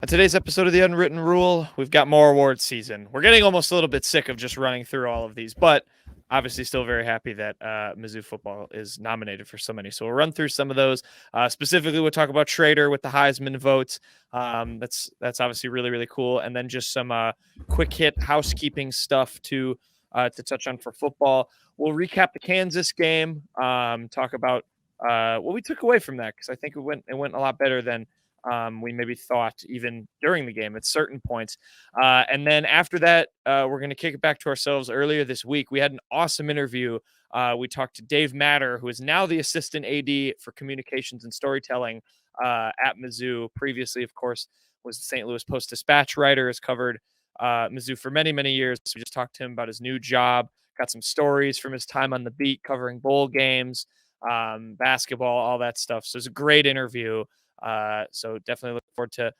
today's episode of The Unwritten Rule, we've got more awards season. We're getting almost a little bit sick of just running through all of these, but obviously still very happy that Mizzou football is nominated for so many. So we'll run through some of those. Specifically, we'll talk about Schrader with the Heisman votes. That's obviously really, really cool. And then just some quick hit housekeeping stuff to touch on for football. We'll recap the Kansas game, talk about what we took away from that, because I think it went a lot better than we maybe thought even during the game at certain points. And then after that, we're going to kick it back to ourselves. Earlier this week, we had an awesome interview. We talked to Dave Matter, who is now the assistant AD for communications and storytelling at Mizzou. Previously, of course, was the St. Louis Post-Dispatch writer, has covered Mizzou for many, many years. So we just talked to him about his new job, got some stories from his time on the beat covering bowl games, basketball, all that stuff. So it's a great interview. So definitely look forward to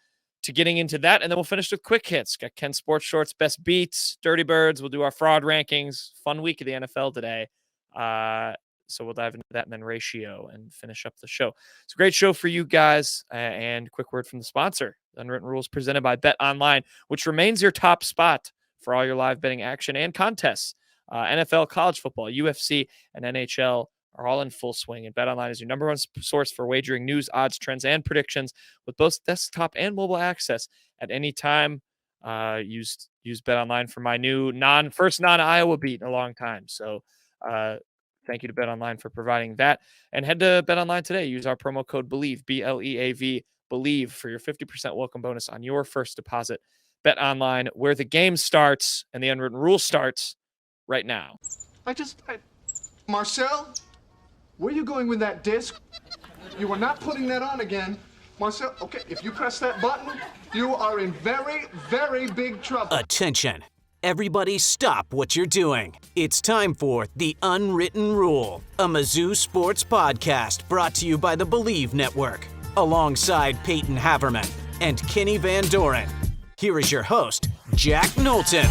getting into that. And then we'll finish with quick hits. Got Ken Sports Shorts, best beats, Dirty Birds. We'll do our fraud rankings. Fun week of the NFL today. So we'll dive into that and then ratio and finish up the show. It's a great show for you guys. And quick word from the sponsor. Unwritten Rules presented by Bet Online, which remains your top spot for all your live betting action and contests. NFL, college football, UFC, and NHL are all in full swing, and BetOnline is your number one source for wagering news, odds, trends, and predictions with both desktop and mobile access at any time. Use BetOnline for my new first non-Iowa beat in a long time. So thank you to BetOnline for providing that. And head to BetOnline today. Use our promo code BELIEVE, BLEAV, BELIEVE for your 50% welcome bonus on your first deposit. BetOnline, where the game starts and the unwritten rule starts right now. Marcel? Where are you going with that disc? You are not putting that on again. Marcel, okay, if you press that button, you are in very, very big trouble. Attention. Everybody stop what you're doing. It's time for The Unwritten Rule, a Mizzou sports podcast brought to you by the Believe Network, alongside Peyton Haverman and Kenny Van Doren. Here is your host, Jack Knowlton.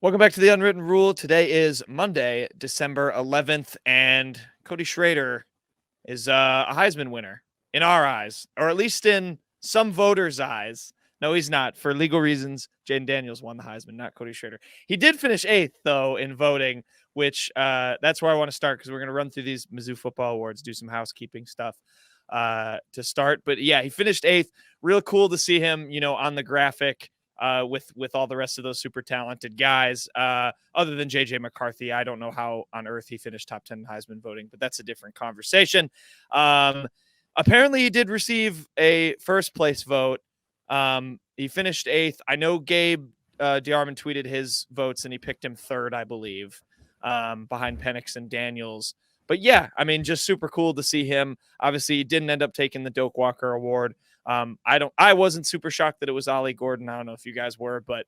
Welcome back to The Unwritten Rule. Today is Monday, December 11th, and Cody Schrader is a Heisman winner in our eyes, or at least in some voters' eyes. No, he's not. For legal reasons, Jaden Daniels won the Heisman, not Cody Schrader. He did finish 8th, though, in voting, which that's where I want to start, because we're going to run through these Mizzou football awards, do some housekeeping stuff to start. But, yeah, he finished 8th. Real cool to see him, on the graphic. With all the rest of those super talented guys, other than J.J. McCarthy. I don't know how on earth he finished top 10 in Heisman voting, but that's a different conversation. Apparently he did receive a first place vote. He finished 8th. I know Gabe DeArmond tweeted his votes, and he picked him 3rd, I believe, behind Penix and Daniels. But yeah, I mean, just super cool to see him. Obviously, he didn't end up taking the Doak Walker Award. I wasn't super shocked that it was Ollie Gordon. I don't know if you guys were, but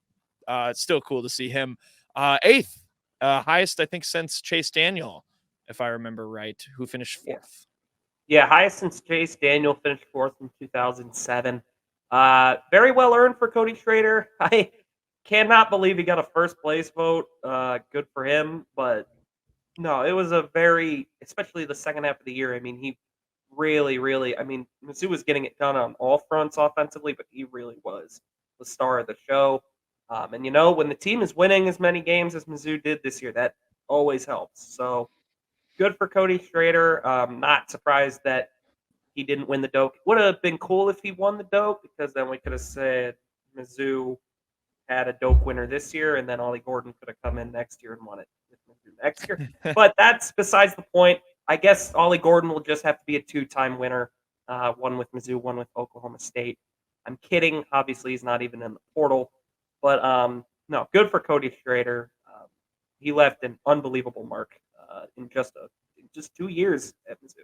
it's still cool to see him 8th, highest, I think, since Chase Daniel, if I remember right, who finished 4th. Yeah, highest since Chase Daniel finished 4th in 2007. Very well earned for Cody Schrader. I cannot believe he got a first place vote. Good for him, but no, it was especially the second half of the year. I mean, he really, Mizzou was getting it done on all fronts offensively, but he really was the star of the show. And when the team is winning as many games as Mizzou did this year, that always helps. So good for Cody Schrader. Not surprised that he didn't win the Doak. Would have been cool if he won the Doak, because then we could have said Mizzou had a Doak winner this year, and then Ollie Gordon could have come in next year and won it with Mizzou next year. But that's besides the point. I guess Ollie Gordon will just have to be a 2-time winner, one with Mizzou, one with Oklahoma State. I'm kidding. Obviously, he's not even in the portal. But, no, good for Cody Schrader. He left an unbelievable mark in just 2 years at Mizzou.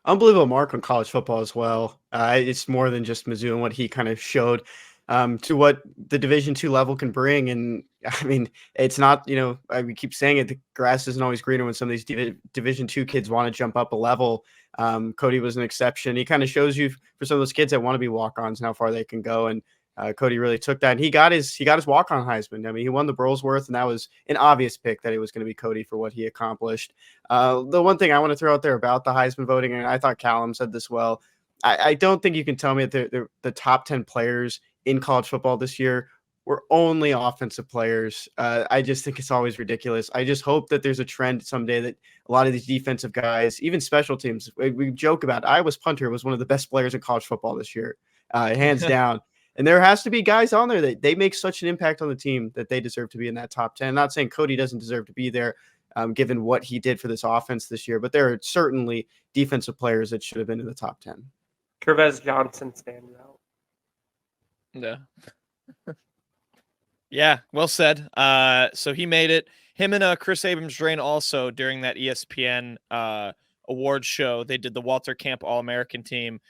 Unbelievable mark on college football as well. It's more than just Mizzou and what he kind of showed to what the Division II level can bring. And I mean, it's not, we keep saying it, the grass isn't always greener when some of these Division II kids want to jump up a level. Cody was an exception. He kind of shows you for some of those kids that want to be walk-ons and how far they can go. And Cody really took that, and he got his walk-on Heisman. I mean, he won the Burlsworth, and that was an obvious pick that it was going to be Cody for what he accomplished. The one thing I want to throw out there about the Heisman voting, and I thought Callum said this well, I don't think you can tell me that the top 10 players in college football this year were only offensive players. I just think it's always ridiculous. I just hope that there's a trend someday that a lot of these defensive guys, even special teams, we joke about Iowa's punter was one of the best players in college football this year, hands down. And there has to be guys on there that they make such an impact on the team that they deserve to be in that top 10. I'm not saying Cody doesn't deserve to be there, given what he did for this offense this year, but there are certainly defensive players that should have been in the top 10. Trevez Johnson stands out. Yeah. Yeah, well said. So he made it. Him and Chris Abrams-Drain also during that ESPN award show, they did the Walter Camp All-American team.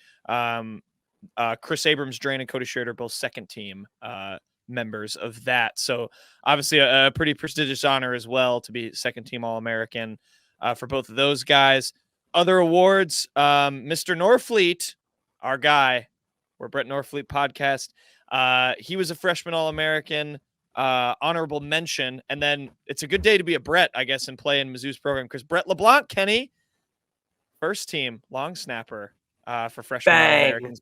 Chris Abrams-Drain and Cody Schrader, both second team members of that. So obviously a pretty prestigious honor as well to be second team All-American for both of those guys. Other awards, Mr. Norfleet, our guy, we're Brett Norfleet podcast. He was a freshman All-American, honorable mention. And then it's a good day to be a Brett, I guess, and play in Mizzou's program because Brett LeBlanc, Kenny, first team long snapper for freshman All-Americans.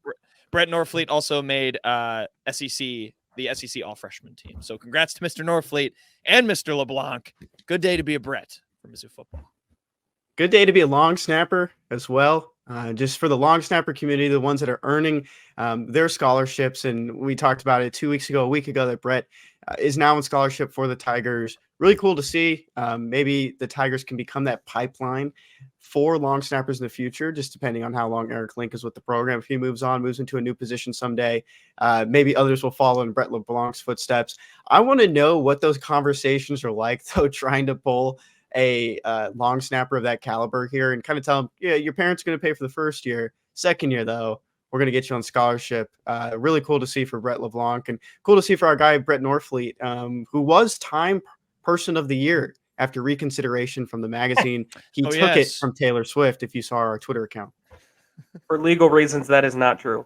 Brett Norfleet also made the SEC all-freshman team. So congrats to Mr. Norfleet and Mr. LeBlanc. Good day to be a Brett for Mizzou football. Good day to be a long snapper as well. Just for the long snapper community, the ones that are earning their scholarships. And we talked about it a week ago that Brett is now in scholarship for the Tigers. Really cool to see. Maybe the Tigers can become that pipeline for long snappers in the future, just depending on how long Eric Link is with the program. If he moves into a new position someday, maybe others will follow in Brett LeBlanc's footsteps. I want to know what those conversations are like, though, trying to pull a long snapper of that caliber here and kind of tell them, yeah, your parents are going to pay for the first year. Second year, though, we're going to get you on scholarship. Really cool to see for Brett LeBlanc and cool to see for our guy, Brett Norfleet, who was Time Person of the Year after reconsideration from the magazine. He took it from Taylor Swift, if you saw our Twitter account. For legal reasons, that is not true.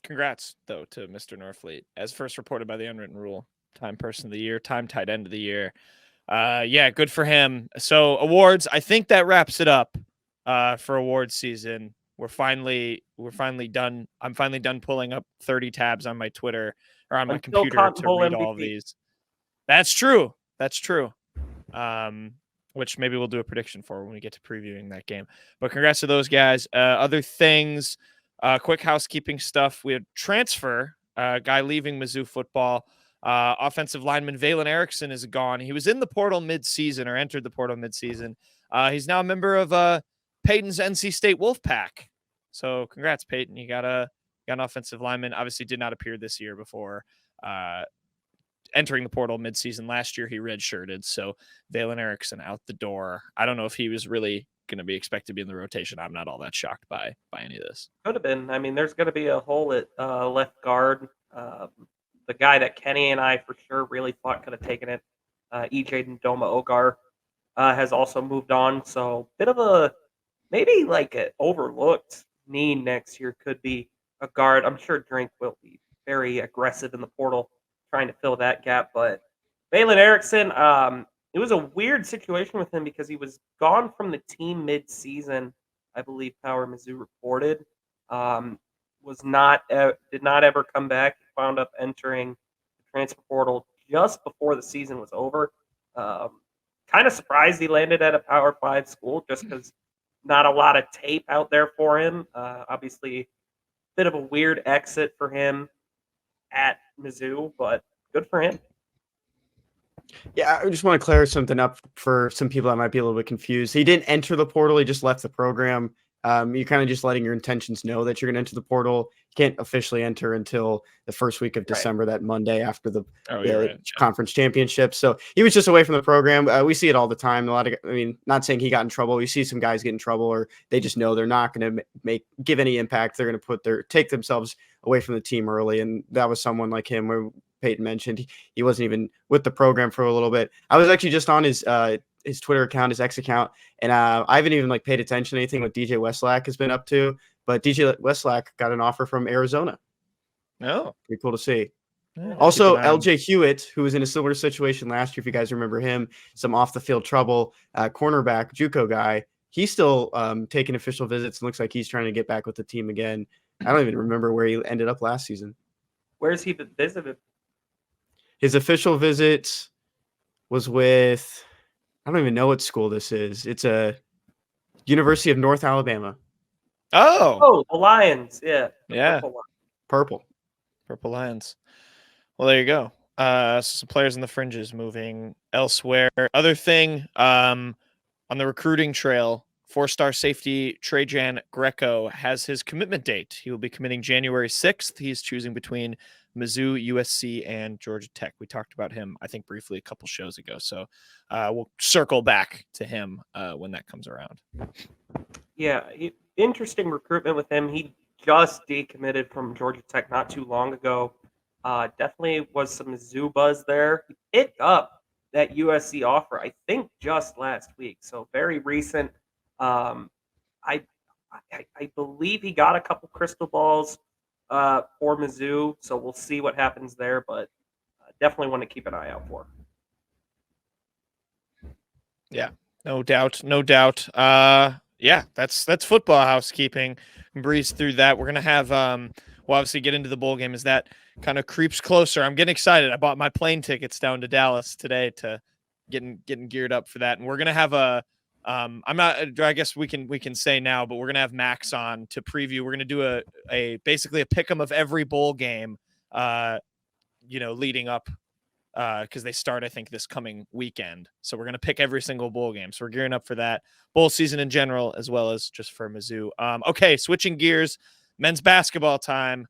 Congrats, though, to Mr. Norfleet. As first reported by the Unwritten Rule, Time Person of the Year, Time Tight End of the Year. Yeah, good for him. So awards, I think that wraps it up for awards season. We're finally done. I'm finally done pulling up 30 tabs on my Twitter or on my computer to read all of these. That's true. Which maybe we'll do a prediction for when we get to previewing that game. But congrats to those guys. Other things, quick housekeeping stuff. We had transfer, guy leaving Mizzou football. Offensive lineman Valen Erickson is gone. He was in the portal mid-season or entered the portal mid-season. He's now a member of Peyton's NC State Wolfpack. So congrats, Peyton. You got an offensive lineman. Obviously did not appear this year before entering the portal mid-season. Last year he redshirted. So Valen Erickson out the door. I don't know if he was really going to be expected to be in the rotation. I'm not all that shocked by any of this. Could have been. I mean, there's going to be a hole at left guard. The guy that Kenny and I for sure really thought could have taken it, Aidan Ogar, has also moved on. So bit of a maybe like an overlooked need next year could be a guard. I'm sure Drink will be very aggressive in the portal trying to fill that gap. But Valen Erickson, it was a weird situation with him because he was gone from the team mid-season, I believe Power Mizzou reported. Did not ever come back. Wound up entering the transfer portal just before the season was over. Kind of surprised he landed at a Power 5 school just because not a lot of tape out there for him. Obviously, bit of a weird exit for him at Mizzou, but good for him. Yeah, I just want to clear something up for some people that might be a little bit confused. He didn't enter the portal. He just left the program. You're kind of just letting your intentions know that you're going to enter the portal. You can't officially enter until the first week of December, that Monday after the conference championship. So he was just away from the program. We see it all the time. Not saying he got in trouble. We see some guys get in trouble or they just know they're not going to give any impact. They're going to take themselves away from the team early. And that was someone like him where Peyton mentioned he wasn't even with the program for a little bit. I was actually just on his Twitter account, his X account, and I haven't even paid attention to anything what DJ Westlack has been up to. But DJ Westlack got an offer from Arizona, No. Pretty cool to see. Yeah, Also, keep an eye on- LJ Hewitt, who was in a similar situation last year, if you guys remember him, some off the field trouble, cornerback, JUCO guy. He's still taking official visits and looks like he's trying to get back with the team again. I don't even remember where he ended up last season. Where's he been visited? His official visit was with, I don't even know what school this is. It's a University of North Alabama. Oh, Oh, the Lions. Yeah. the Yeah. Purple Lions. Purple. Purple Lions. Well, there you go. So some players in the fringes moving elsewhere. Other thing, on the recruiting trail, 4-star safety Trajan Greco has his commitment date. He will be committing January 6th. He's choosing between Mizzou, USC, and Georgia Tech. We talked about him, I think, briefly a couple shows ago. So we'll circle back to him when that comes around. Yeah, interesting recruitment with him. He just decommitted from Georgia Tech not too long ago. Definitely was some Mizzou buzz there. He picked up that USC offer, I think, just last week. So very recent. I believe he got a couple crystal balls for Mizzou. So we'll see what happens there, but definitely want to keep an eye out for. Yeah, no doubt. Yeah, that's football housekeeping. Breeze through that. We're gonna have we'll obviously get into the bowl game as that kind of creeps closer. I'm getting excited. I bought my plane tickets down to Dallas today to getting geared up for that. And we're gonna have a I guess we can say now, but we're gonna have Max on to preview. We're gonna do a basically a pick'em of every bowl game leading up because they start, I think, this coming weekend. So we're going to pick every single bowl game. So we're gearing up for that bowl season in general, as well as just for Mizzou. Okay, switching gears, men's basketball time.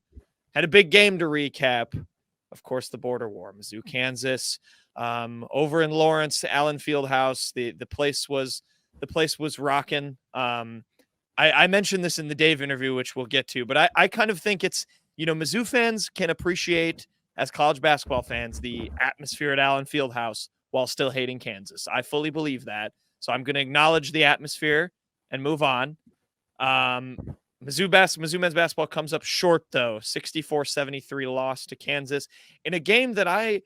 Had a big game to recap. Of course, the border war, Mizzou, Kansas, over in Lawrence, Allen Fieldhouse. The place was rocking. I mentioned this in the Dave interview, which we'll get to, but I kind of think it's, Mizzou fans can appreciate, as college basketball fans, the atmosphere at Allen Fieldhouse while still hating Kansas. I fully believe that. So I'm going to acknowledge the atmosphere and move on. Mizzou men's basketball comes up short, though. 64-73 loss to Kansas in a game that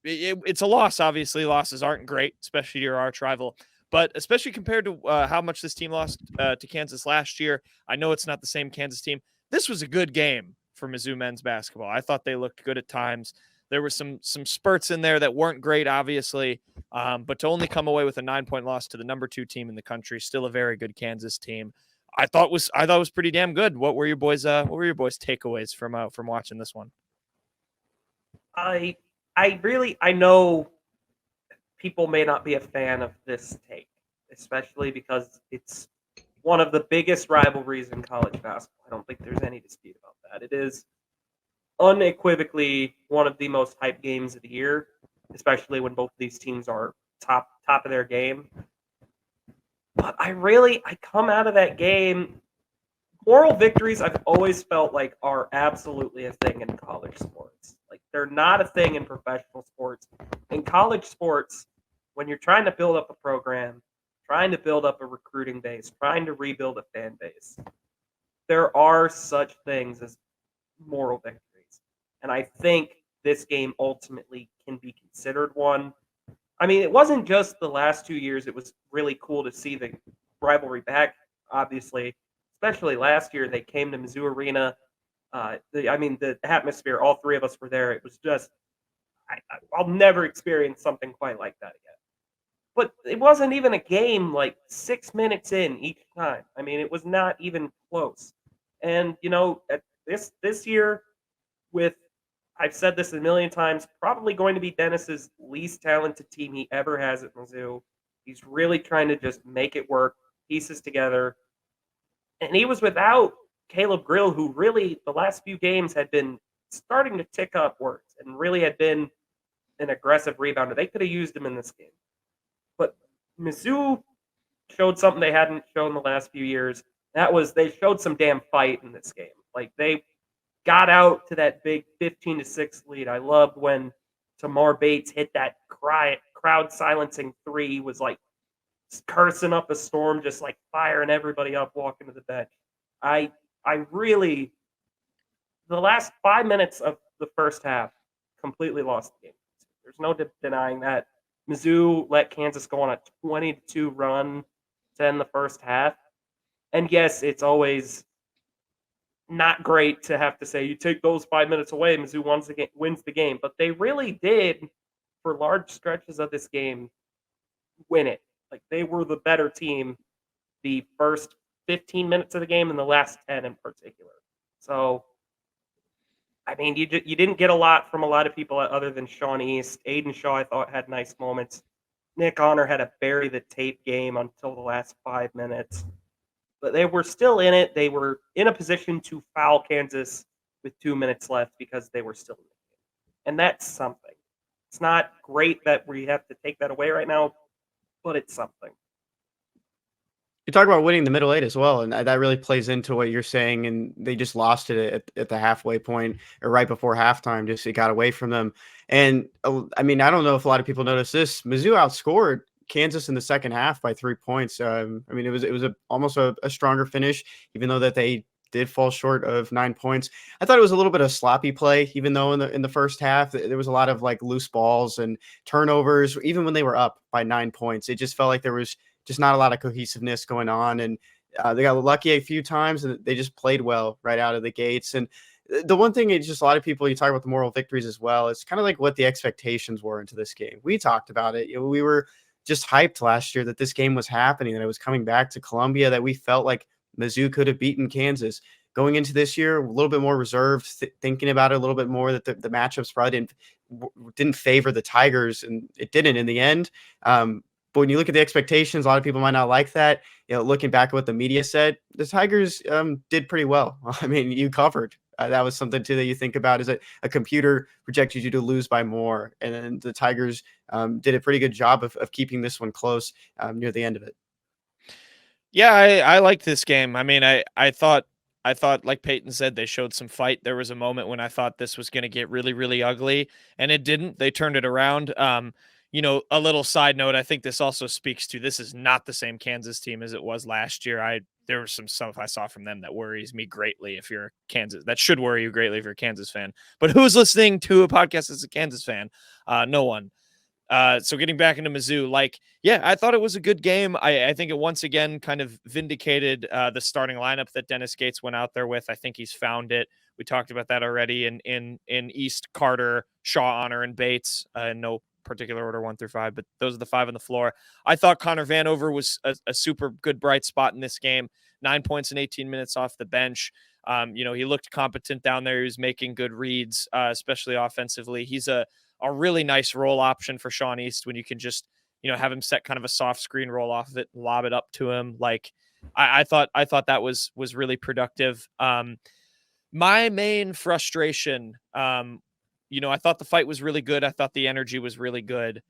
it's a loss. Obviously, losses aren't great, especially to your arch rival. But especially compared to how much this team lost to Kansas last year, I know it's not the same Kansas team. This was a good game for Mizzou men's basketball. I thought they looked good at times. There were some spurts in there that weren't great, obviously, but to only come away with a 9-point loss to the number 2 team in the country, still a very good Kansas team, I thought was pretty damn good. What were your boys' takeaways from watching this one? I know people may not be a fan of this take, especially because it's one of the biggest rivalries in college basketball. I don't think there's any dispute about that. It is unequivocally one of the most hyped games of the year, especially when both of these teams are top of their game. But I come out of that game, moral victories I've always felt like are absolutely a thing in college sports. Like, they're not a thing in professional sports. In college sports, when you're trying to build up a program, trying to build up a recruiting base, trying to rebuild a fan base, there are such things as moral victories. And I think this game ultimately can be considered one. I mean, it wasn't just the last 2 years. It was really cool to see the rivalry back, obviously, especially last year. They came to Mizzou Arena. The atmosphere, all three of us were there. It was just, I'll never experience something quite like that again. But it wasn't even a game like 6 minutes in each time. I mean, it was not even close. And, at this year, I've said this a million times, probably going to be Dennis's least talented team he ever has at Mizzou. He's really trying to just make it work, pieces together. And he was without Caleb Grill, who really, the last few games, had been starting to tick upwards and really had been an aggressive rebounder. They could have used him in this game. But Mizzou showed something they hadn't shown the last few years. That was, they showed some damn fight in this game. Like, they got out to that big 15-6 lead. I loved when Tamar Bates hit that crowd silencing three. He was like cursing up a storm, just like firing everybody up walking to the bench. I really the last 5 minutes of the first half completely lost the game. There's no denying that. Mizzou let Kansas go on a 20-2 run to end the first half. And yes, it's always not great to have to say you take those 5 minutes away, Mizzou wins the game. But they really did, for large stretches of this game, win it. Like, they were the better team the first 15 minutes of the game and the last 10 in particular. So, I mean, you didn't get a lot from a lot of people other than Sean East. Aidan Shaw, I thought, had nice moments. Nick Honor had a bury the tape game until the last 5 minutes. But they were still in it. They were in a position to foul Kansas with 2 minutes left because they were still in the game. And that's something. It's not great that we have to take that away right now, but it's something. You talk about winning the middle eight as well, and that really plays into what you're saying. And they just lost it at the halfway point or right before halftime. Just it got away from them. And I mean, I don't know if a lot of people noticed this. Mizzou outscored Kansas in the second half by 3 points. I mean, it was almost a stronger finish, even though that they did fall short of 9 points. I thought it was a little bit of sloppy play, even though in the first half there was a lot of like loose balls and turnovers. Even when they were up by 9 points, it just felt like there was just not a lot of cohesiveness going on. And they got lucky a few times and they just played well right out of the gates. And the one thing is just a lot of people, you talk about the moral victories as well. It's kind of like what the expectations were into this game. We talked about it. We were just hyped last year that this game was happening, that it was coming back to Columbia, that we felt like Mizzou could have beaten Kansas. Going into this year, a little bit more reserved, thinking about it a little bit more, that the matchups probably didn't favor the Tigers, and it didn't in the end. But when you look at the expectations, a lot of people might not like that. Looking back at what the media said, the Tigers did pretty well. I mean, you covered. That was something too that you think about, is that a computer projected you to lose by more, and then the Tigers did a pretty good job of keeping this one close near the end of it. Yeah, I liked this game. I mean, I thought like Peyton said, they showed some fight. There was a moment when I thought this was going to get really, really ugly, and it didn't. They turned it around. A little side note, I think this also speaks to, this is not the same Kansas team as it was last year. There was some stuff I saw from them that worries me greatly if you're a Kansas. That should worry you greatly if you're a Kansas fan. But who's listening to a podcast as a Kansas fan? No one. So getting back into Mizzou, I thought it was a good game. I think it once again kind of vindicated the starting lineup that Dennis Gates went out there with. I think he's found it. We talked about that already in East, Carter, Shaw, Honor, and Bates. No particular order 1 through 5, but those are the 5 on the floor. I thought Connor Vanover was a super good bright spot in this game. 9 points in 18 minutes off the bench. He looked competent down there. He was making good reads, especially offensively. He's a really nice roll option for Sean East when you can just, have him set kind of a soft screen, roll off of it, and lob it up to him. I thought that was really productive. My main frustration, I thought the fight was really good. I thought the energy was really good.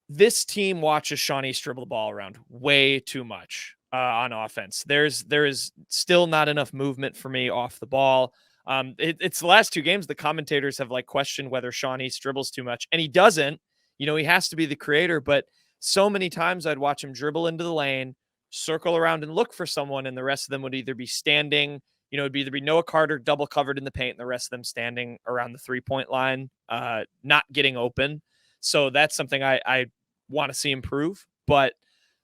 This team watches Sean East dribble the ball around way too much on offense. There is still not enough movement for me off the ball. It's the last 2 games the commentators have questioned whether Sean East dribbles too much, and he doesn't. He has to be the creator, but so many times I'd watch him dribble into the lane, circle around and look for someone, and the rest of them would either be standing, it'd either be Noah Carter double covered in the paint and the rest of them standing around the 3-point line, not getting open. So that's something I want to see improve. But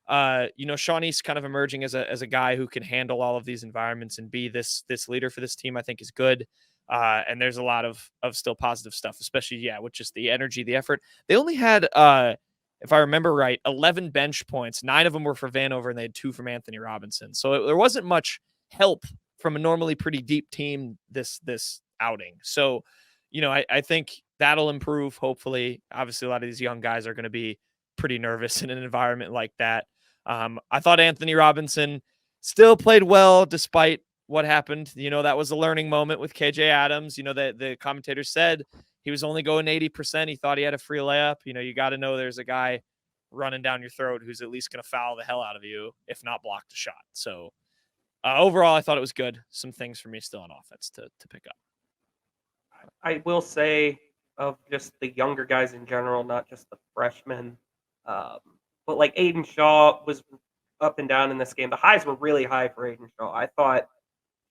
Sean East kind of emerging as a guy who can handle all of these environments and be this leader for this team, I think is good. And there's a lot of still positive stuff, especially, with just the energy, the effort. They only had, if I remember right, 11 bench points. 9 of them were for Vanover, and they had 2 from Anthony Robinson. So there wasn't much help from a normally pretty deep team this outing. So, I think that'll improve, hopefully. Obviously, a lot of these young guys are going to be pretty nervous in an environment like that. I thought Anthony Robinson still played well despite what happened. That was a learning moment with KJ Adams. The commentators said he was only going 80%. He thought he had a free layup. You got to know there's a guy running down your throat who's at least going to foul the hell out of you, if not block the shot. So overall, I thought it was good. Some things for me still on offense to pick up. I will say, of just the younger guys in general, not just the freshmen, but Aidan Shaw was up and down in this game. The highs were really high for Aidan Shaw. I thought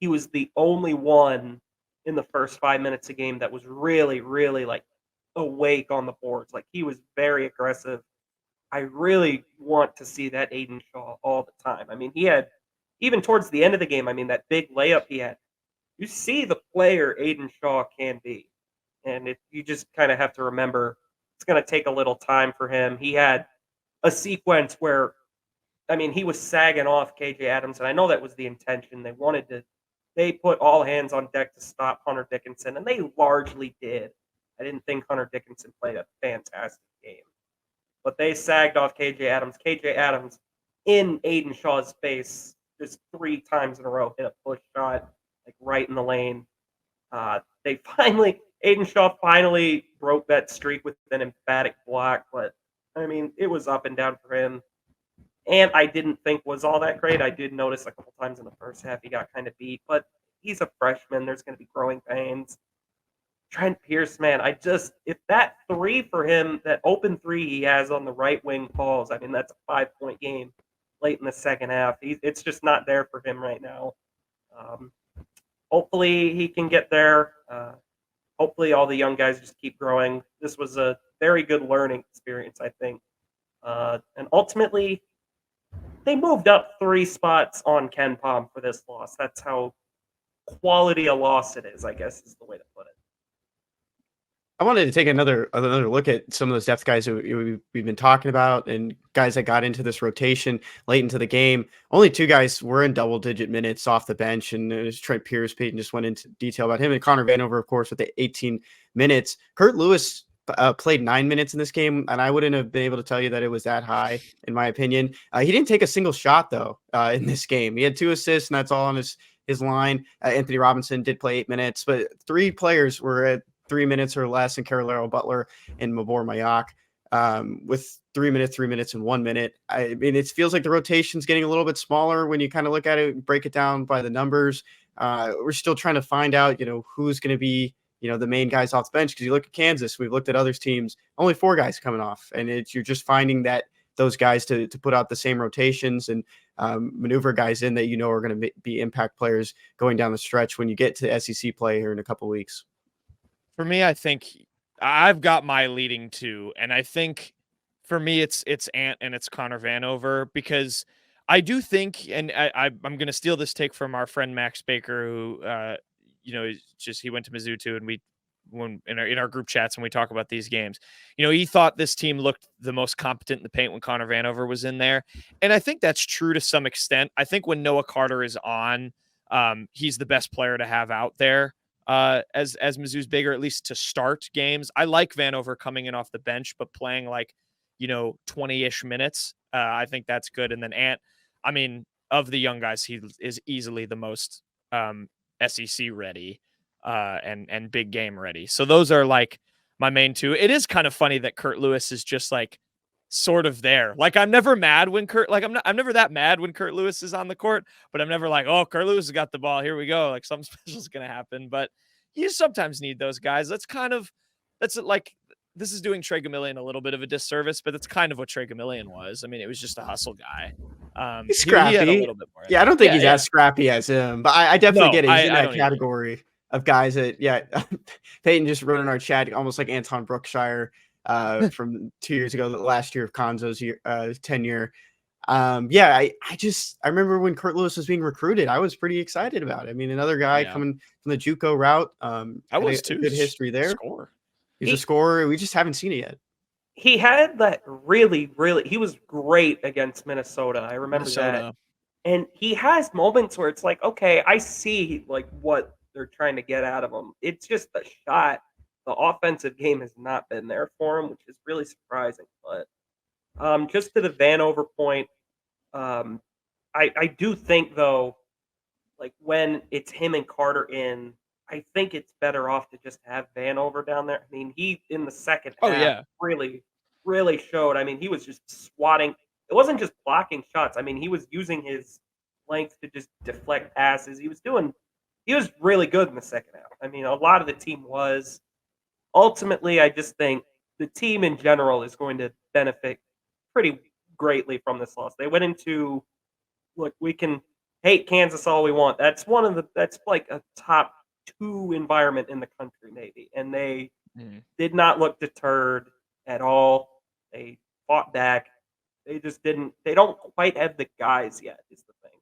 he was the only one in the first 5 minutes a game that was really, really like awake on the boards. Like he was very aggressive. I really want to see that Aidan Shaw all the time. I mean, he had even towards the end of the game, I mean, that big layup he had. You see the player Aidan Shaw can be. And you just kind of have to remember it's going to take a little time for him. He had a sequence where, I mean, he was sagging off KJ Adams, and I know that was the intention. They put all hands on deck to stop Hunter Dickinson, and they largely did. I didn't think Hunter Dickinson played a fantastic game, but they sagged off KJ Adams. KJ Adams in Aidan Shaw's face just 3 times in a row hit a push shot, like right in the lane. Aidan Shaw finally broke that streak with an emphatic block, but I mean, it was up and down for him. And I didn't think was all that great. I did notice a couple times in the first half he got kind of beat, but he's a freshman. There's going to be growing pains. Trent Pierce, man, if that 3 for him, that open 3 he has on the right wing falls, I mean, that's a 5-point game late in the second half. It's just not there for him right now. Hopefully he can get there. Hopefully all the young guys just keep growing. This was a very good learning experience, I think. And ultimately, they moved up 3 spots on Ken Pom for this loss. That's how quality a loss it is, I guess, is the way to put it. I wanted to take another look at some of those depth guys who we've been talking about and guys that got into this rotation late into the game. Only 2 guys were in double-digit minutes off the bench, and it was Trent Pierce. Peyton just went into detail about him, and Connor Vanover, of course, with the 18 minutes. Kurt Lewis played 9 minutes in this game, and I wouldn't have been able to tell you that it was that high, in my opinion. He didn't take a single shot, though, in this game. He had 2 assists, and that's all on his line. Anthony Robinson did play 8 minutes, but 3 players were at 3 minutes or less, and Carolero Butler and Mabor Mayock with 3 minutes, and 1 minute. I mean, it feels like the rotation's getting a little bit smaller when you kind of look at it, break it down by the numbers. We're still trying to find out, who's going to be, the main guys off the bench. Because you look at Kansas, we've looked at other teams, only 4 guys coming off, and you're just finding that those guys to put out the same rotations and maneuver guys in that are going to be impact players going down the stretch when you get to SEC play here in a couple of weeks. For me, I think I've got my leading 2, and I think for me it's Ant and it's Connor Vanover, because I do think, and I'm going to steal this take from our friend Max Baker, who he went to Mizzou too, and when in our group chats when we talk about these games, he thought this team looked the most competent in the paint when Connor Vanover was in there, and I think that's true to some extent. I think when Noah Carter is on, he's the best player to have out there. As Mizzou's bigger, at least to start games. I like Vanover coming in off the bench, but playing 20-ish minutes. I think that's good. And then Ant, I mean, of the young guys, he is easily the most SEC ready and big game ready. So those are my main 2. It is kind of funny that Kurt Lewis is just sort of there. I'm never mad when I'm never that mad when Kurt Lewis is on the court, but I'm never oh, Kurt Lewis has got the ball. Here we go. Something special is going to happen. But you sometimes need those guys. This is doing Trey Gamillion a little bit of a disservice, but that's kind of what Trey Gamillion was. I mean, it was just a hustle guy. He's scrappy. He had a little bit more. Yeah, I don't think he's as scrappy as him, but I definitely get it. He's in that category of guys that, Peyton just wrote in our chat, almost like Anton Brookshire from 2 years ago, the last year of Konzo's tenure. I remember when Kurt Lewis was being recruited, I was pretty excited about it. I mean, another guy coming from the JUCO route. I was too. Good history there. He's a scorer. We just haven't seen it yet. He had that he was great against Minnesota. I remember that. And he has moments where it's okay, I see what they're trying to get out of him. It's just the shot. The offensive game has not been there for him, which is really surprising. But just to the Vanover point, I do think, though, when it's him and Carter in, I think it's better off to just have Vanover down there. I mean, he, in the second half, really, really showed. I mean, he was just swatting. It wasn't just blocking shots. I mean, he was using his length to just deflect passes. He was really good in the second half. I mean, a lot of the team was. Ultimately, I just think the team in general is going to benefit pretty greatly from this loss. They went into, we can hate Kansas all we want. That's a top 2 environment in the country, maybe. And they Mm. did not look deterred at all. They fought back. They just didn't. They don't quite have the guys yet, is the thing.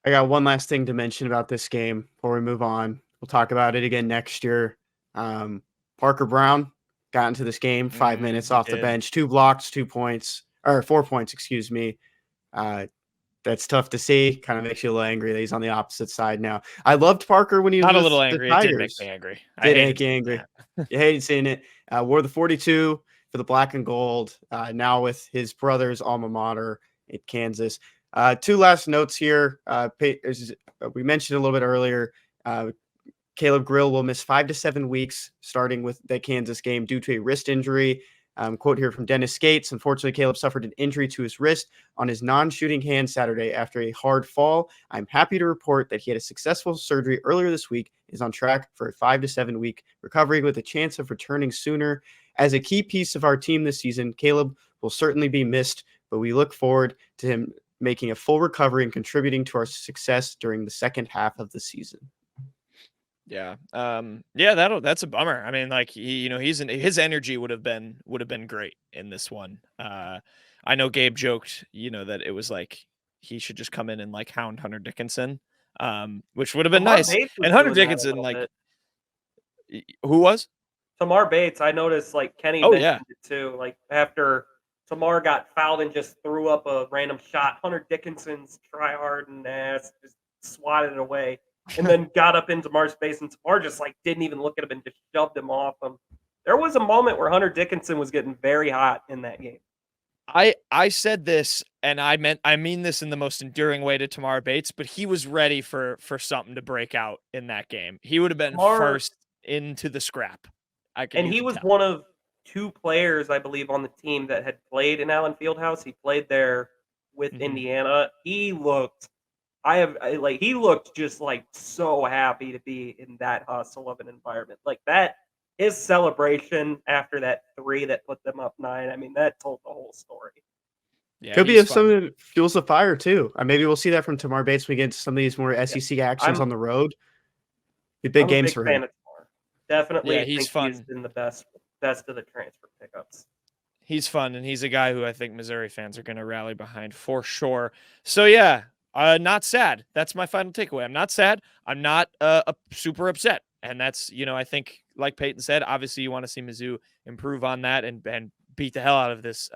I got one last thing to mention about this game before we move on. We'll talk about it again next year. Parker Brown got into this game 5 minutes He off the did. bench, 2 blocks, 2 points, or 4 points, excuse me. That's tough to see. Kind of makes you a little angry that he's on the opposite side now. I loved Parker when he was Not a with little the angry. It did make Tigers. me angry. I Did hated make you seeing angry. that. You hated seeing it. Wore the 42 for the black and gold. Now with his brother's alma mater at Kansas. 2 last notes here. We mentioned a little bit earlier. Caleb Grill will miss 5 to 7 weeks starting with the Kansas game due to a wrist injury. Quote here from Dennis Skates. Unfortunately, Caleb suffered an injury to his wrist on his non-shooting hand Saturday after a hard fall. I'm happy to report that he had a successful surgery earlier this week, is on track for a 5 to 7 week recovery with a chance of returning sooner. As a key piece of our team this season, Caleb will certainly be missed, but we look forward to him making a full recovery and contributing to our success during the second half of the season. Yeah. That's a bummer. I mean, like his energy would have been great in this one. I know Gabe joked, that it was like he should just come in and like hound Hunter Dickinson, which would have been Tamar nice. Bates was And Hunter doing that a Dickinson, little like, bit. who was? Tamar Bates, I noticed, like, Kenny Oh, mentioned yeah. it too. Like, after Tamar got fouled and just threw up a random shot, Hunter Dickinson's try-hard ass just swatted it away and then got up in Tamar's face, and Tamar just, like, didn't even look at him and just shoved him off him. There was a moment where Hunter Dickinson was getting very hot in that game. I said this, and I mean this in the most enduring way to Tamar Bates, but he was ready for something to break out in that game. He would have been first into the scrap. And he was one of 2 players, I believe, on the team that had played in Allen Fieldhouse. He played there with Indiana. He looked he looked just like so happy to be in that hustle of an environment. Like that, his celebration after that 3 that put them up 9, I mean, that told the whole story. Yeah, Could be if something that fuels the fire too. Maybe we'll see that from Tamar Bates when we get into some of these more SEC actions on the road. Big games for him. Definitely, Yeah, I he's think fun. he's been the best of the transfer pickups. He's fun, and he's a guy who I think Missouri fans are going to rally behind for sure. So yeah, not sad. That's my final takeaway. I'm not sad. I'm not super upset, and that's I think like Peyton said, obviously you want to see Mizzou improve on that and beat the hell out of this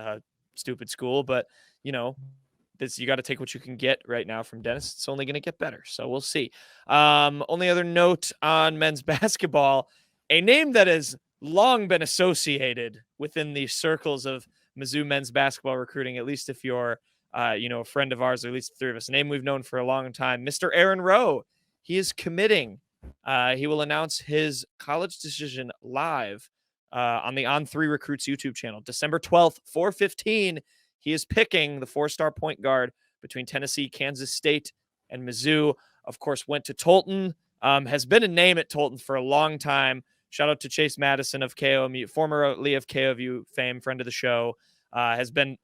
stupid school, but you got to take what you can get right now from Dennis. It's only going to get better, so we'll see. Only other note on men's basketball. A name that has long been associated within the circles of Mizzou men's basketball recruiting, at least if you're, a friend of ours, or at least 3 of us, a name we've known for a long time, Mr. Aaron Rowe. He is committing. He will announce his college decision live on the On3 Recruits YouTube channel, December 12th, 4:15. He is picking the 4-star point guard between Tennessee, Kansas State, and Mizzou. Of course, went to Tolton, has been a name at Tolton for a long time. Shout out to Chase Madison of KOMU, formerly of KOMU fame, friend of the show. Has been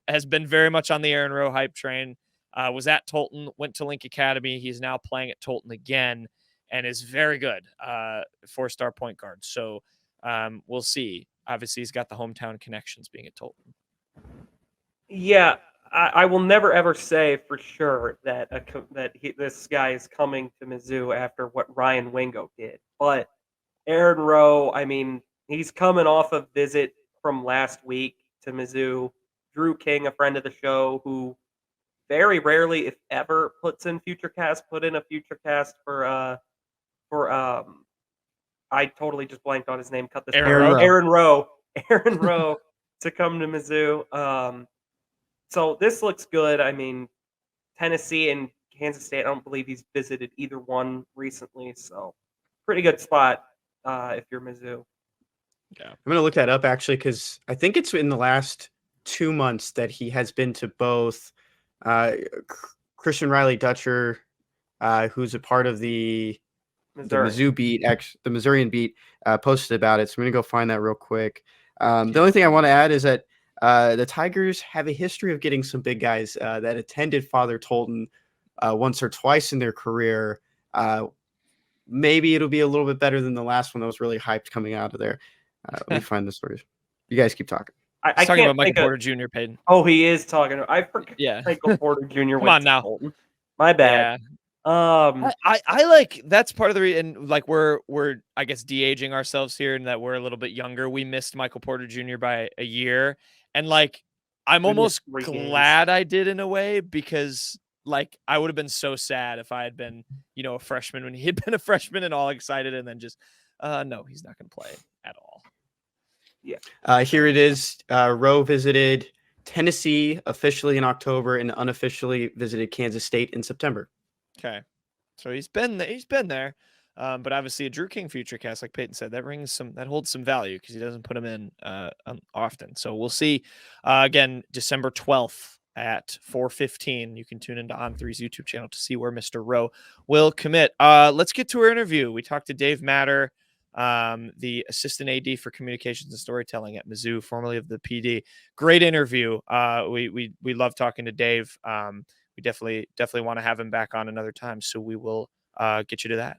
very much on the Aaron Rowe hype train. Was at Tolton, went to Link Academy. He's now playing at Tolton again and is very good. 4-star point guard. So we'll see. Obviously, he's got the hometown connections being at Tolton. Yeah, I will never ever say for sure that this guy is coming to Mizzou after what Ryan Wingo did, but Aaron Rowe, I mean, he's coming off a visit from last week to Mizzou. Drew King, a friend of the show, who very rarely, if ever, put in a future cast for I totally just blanked on his name. Cut this. Aaron Rowe to come to Mizzou. So this looks good. I mean, Tennessee and Kansas State, I don't believe he's visited either one recently, so pretty good spot if you're Mizzou. Yeah, I'm going to look that up actually because I think it's in the last 2 months that he has been to both. Christian Riley Dutcher, who's a part of the Mizzou beat, the Missourian beat, posted about it. So I'm going to go find that real quick. The only thing I want to add is that the Tigers have a history of getting some big guys that attended Father Tolton once or twice in their career. maybe it'll be a little bit better than the last one that was really hyped coming out of there. Let me find the stories. You guys keep talking. I He's talking can't about Michael think of. Porter Jr. Peyton. Oh, he is talking. I forgot Yeah. Michael Porter Jr. Come went on to now. Bolton. My bad. Yeah. I like that's part of the reason. Like we're I guess de-aging ourselves here, and that we're a little bit younger. We missed Michael Porter Jr. by a year, and like I'm We almost missed 3 games. glad I did in a way, because like I would have been so sad if I had been a freshman when he had been a freshman and all excited, and then just no, he's not going to play at all. Yeah. Here it is. Rowe visited Tennessee officially in October and unofficially visited Kansas State in September. Okay, so he's been there, but obviously a Drew King future cast, like Peyton said, that holds some value because he doesn't put him in often. So we'll see. Again, December 12th at 4:15. You can tune into On3's YouTube channel to see where Mr. Rowe will commit. Let's get to our interview. We talked to Dave Matter, the assistant AD for communications and storytelling at Mizzou, formerly of the PD. Great interview. We love talking to Dave. We definitely want to have him back on another time. So we will get you to that.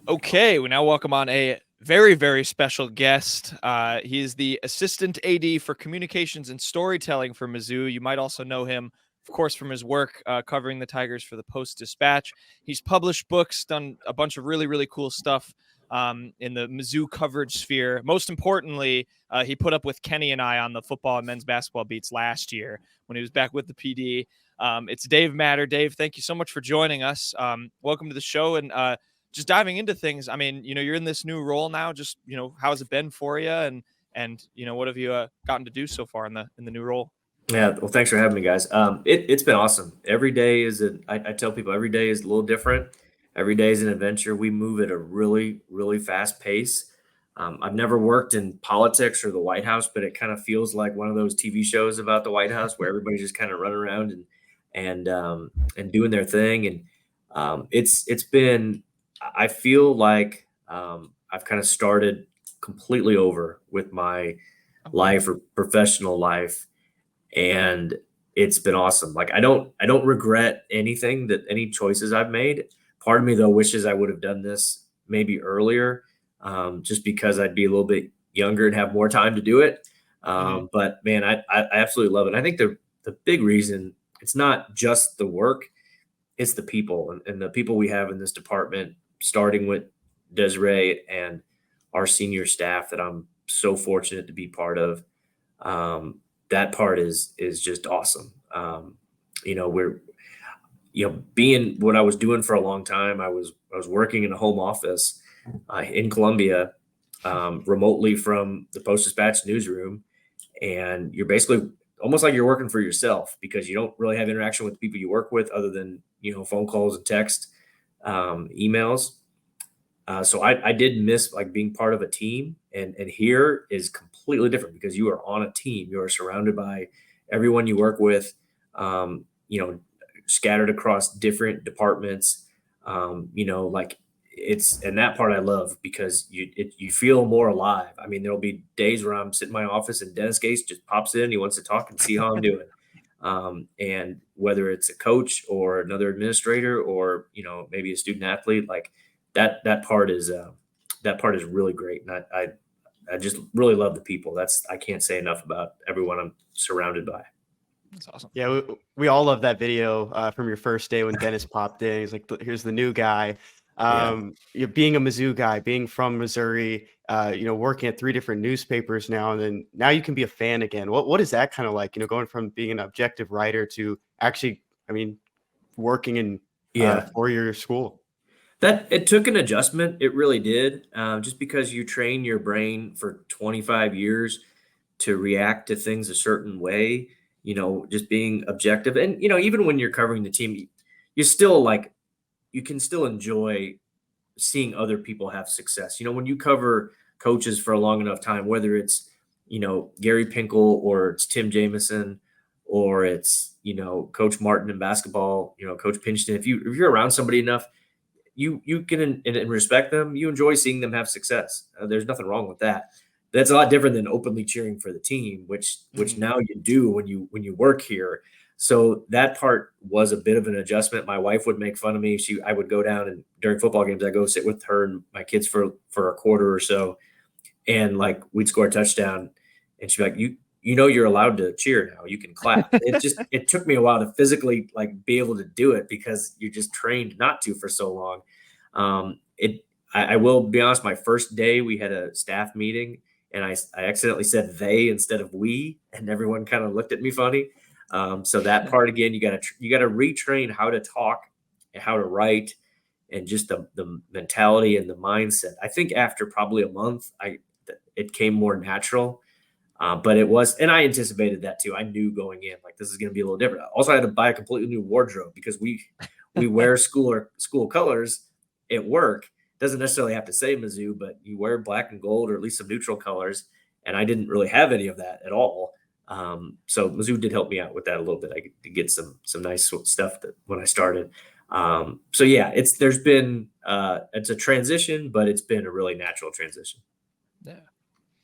Okay, we now welcome on a very, very special guest. He is the assistant AD for communications and storytelling for Mizzou. You might also know him, of course, from his work covering the Tigers for the Post-Dispatch. He's published books, done a bunch of really, really cool stuff in the Mizzou coverage sphere. Most importantly, he put up with Kenny and I on the football and men's basketball beats last year when he was back with the PD. It's Dave Matter. Dave, thank you so much for joining us. Welcome to the show, and just diving into things. I mean, you're in this new role now. Just how has it been for you, and what have you gotten to do so far in the new role? Yeah, well, thanks for having me, guys. It's been awesome. Every day is I tell people every day is a little different. Every day is an adventure. We move at a really, really fast pace. I've never worked in politics or the White House, but it kind of feels like one of those TV shows about the White House where everybody's just kind of running around and doing their thing. And it's been. I feel like I've kind of started completely over with my life or professional life, and it's been awesome. Like I don't regret any choices I've made. Part of me though wishes I would have done this maybe earlier, just because I'd be a little bit younger and have more time to do it. But man, I absolutely love it. I think the big reason it's not just the work, it's the people and the people we have in this department, starting with Desiree and our senior staff that I'm so fortunate to be part of. That part is just awesome. We're being what I was doing for a long time. I was working in a home office in Columbia, remotely from the Post-Dispatch newsroom, and you're basically almost like you're working for yourself because you don't really have interaction with the people you work with other than phone calls and text, emails. So I did miss like being part of a team, and here is completely different because you are on a team. You are surrounded by everyone you work with, scattered across different departments. Like and that part I love because you feel more alive. I mean, there'll be days where I'm sitting in my office and Dennis Gase just pops in. He wants to talk and see how I'm doing. And whether it's a coach or another administrator or, maybe a student athlete, like that part is really great. And I just really love the people. I can't say enough about everyone I'm surrounded by. That's awesome. Yeah, we all love that video from your first day when Dennis popped in. He's like, here's the new guy. You're being a Mizzou guy, being from Missouri, working at 3 different newspapers now, and then now you can be a fan again. What is that kind of like, going from being an objective writer to actually, working in 4-year school? That it took an adjustment. It really did. Just because you train your brain for 25 years to react to things a certain way, just being objective. And, even when you're covering the team, you can still enjoy seeing other people have success. When you cover coaches for a long enough time, whether it's, Gary Pinkel or it's Tim Jamison or it's, Coach Martin in basketball, Coach Pinchton, if you're around somebody enough, you can and respect them. You enjoy seeing them have success. There's nothing wrong with that. That's a lot different than openly cheering for the team, which now you do when you work here. So that part was a bit of an adjustment. My wife would make fun of me. I would go down, and during football games, I go sit with her and my kids for a quarter or so, and like we'd score a touchdown, and she'd be like, you're allowed to cheer now. You can clap. It took me a while to physically like be able to do it because you're just trained not to for so long. I will be honest, my first day we had a staff meeting and I accidentally said they instead of we, and everyone kind of looked at me funny. So that part, again, you gotta retrain how to talk and how to write and just the mentality and the mindset. I think after probably a month, it came more natural. But it was, and I anticipated that too. I knew going in, like, this is going to be a little different. Also, I had to buy a completely new wardrobe because we wear school colors at work. Doesn't necessarily have to say Mizzou, but you wear black and gold or at least some neutral colors. And I didn't really have any of that at all. So Mizzou did help me out with that a little bit. I could get some nice stuff when I started. So yeah, it's a transition, but it's been a really natural transition. Yeah.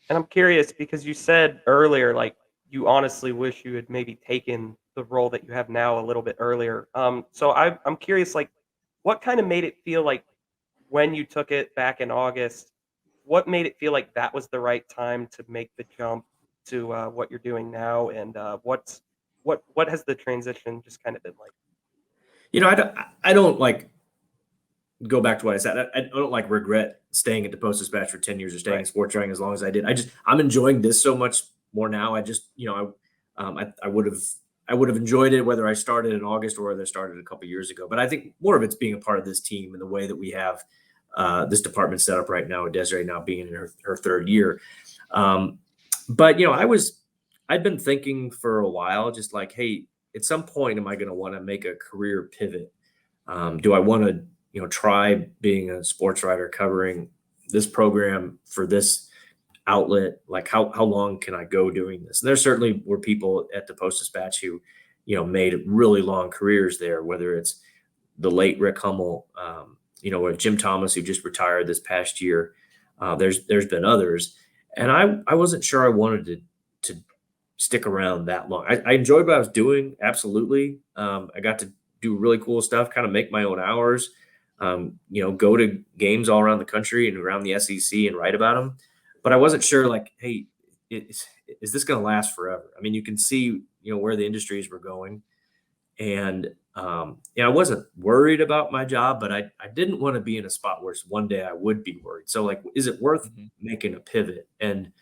And I'm curious because you said earlier, like, you honestly wish you had maybe taken the role that you have now a little bit earlier. So I'm curious, like, what kind of made it feel like when you took it back in August, what made it feel like that was the right time to make the jump to what you're doing now? And what has the transition just kind of been like? I don't like go back to what I said. I don't like regret staying at the Post-Dispatch for 10 years or staying in sports writing as long as I did. I'm enjoying this so much more now. I would have enjoyed it whether I started in August or whether I started a couple years ago. But I think more of it's being a part of this team and the way that we have this department set up right now with Desiree now being in her third year. But I'd been thinking for a while, just like, hey, at some point, am I going to want to make a career pivot? Do I want to try being a sports writer covering this program for this outlet? Like how long can I go doing this? And there certainly were people at the Post-Dispatch who, made really long careers there, whether it's the late Rick Hummel, or Jim Thomas, who just retired this past year. There's been others. And I wasn't sure I wanted to stick around that long. I enjoyed what I was doing. Absolutely. I got to do really cool stuff, kind of make my own hours. Go to games all around the country and around the SEC and write about them. But I wasn't sure, like, hey, is this going to last forever? I mean, you can see, where the industries were going. And, I wasn't worried about my job, but I didn't want to be in a spot where one day I would be worried. So, like, is it worth making a pivot? And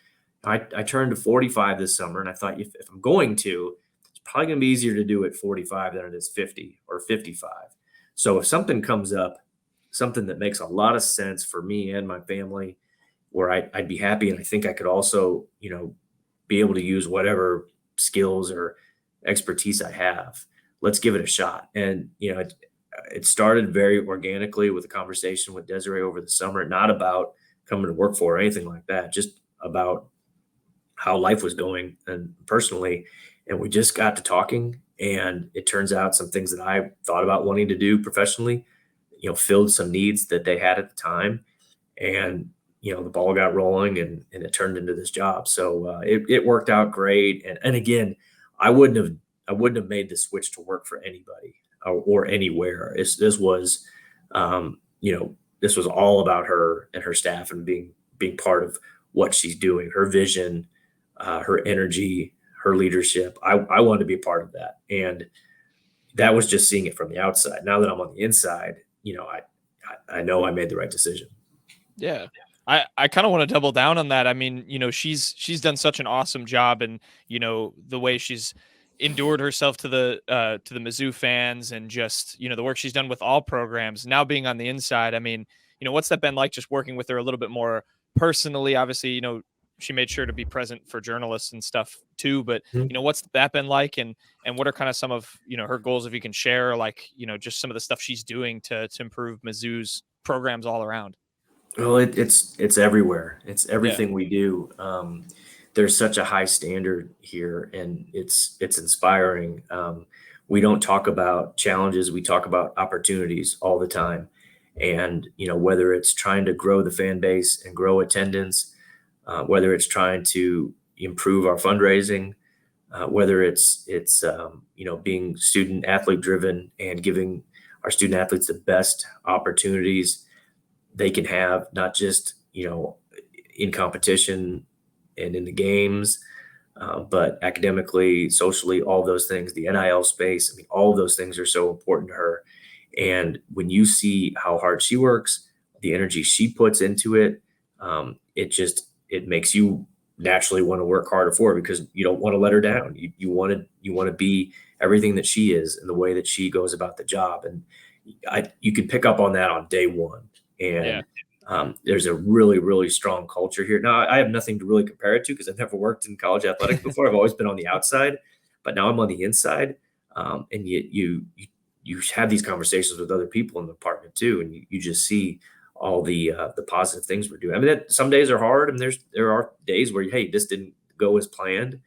I turned to 45 this summer, and I thought if I'm going to, it's probably going to be easier to do at 45 than it is 50 or 55. So if something comes up, something that makes a lot of sense for me and my family, where I'd be happy, and I think I could also, be able to use whatever skills or expertise I have, let's give it a shot. And, it started very organically with a conversation with Desiree over the summer, not about coming to work for or anything like that, just about how life was going and personally. And we just got to talking, and it turns out some things that I thought about wanting to do professionally, filled some needs that they had at the time. And, the ball got rolling and it turned into this job. So it worked out great. And again, I wouldn't have made the switch to work for anybody or anywhere. This was all about her and her staff and being part of what she's doing, her vision, her energy, her leadership. I wanted to be a part of that. And that was just seeing it from the outside. Now that I'm on the inside, I know I made the right decision. Yeah. I kind of want to double down on that. I mean, she's done such an awesome job, and, the way she's endured herself to the Mizzou fans, and just, the work she's done with all programs. Now being on the inside, I mean, what's that been like, just working with her a little bit more personally? Obviously, she made sure to be present for journalists and stuff too, but what's that been like, and what are kind of some of her goals, if you can share, like, just some of the stuff she's doing to improve Mizzou's programs all around? Well, it's everywhere. It's everything we do. There's such a high standard here, and it's inspiring. We don't talk about challenges. We talk about opportunities all the time. And, whether it's trying to grow the fan base and grow attendance, whether it's trying to improve our fundraising, whether it's being student athlete driven and giving our student athletes the best opportunities they can have, not just in competition and in the games, but academically, socially, all those things, the NIL space. I mean, all of those things are so important to her. And when you see how hard she works, the energy she puts into it, it makes you naturally want to work harder for her, because you don't want to let her down. You want to be everything that she is in the way that she goes about the job. And you can pick up on that on day one. And there's a really, really strong culture here. Now, I have nothing to really compare it to because I've never worked in college athletics before. I've always been on the outside, but now I'm on the inside. And you have these conversations with other people in the department too, and you just see all the positive things we're doing. I mean, some days are hard, and there are days where, hey, this didn't go as planned,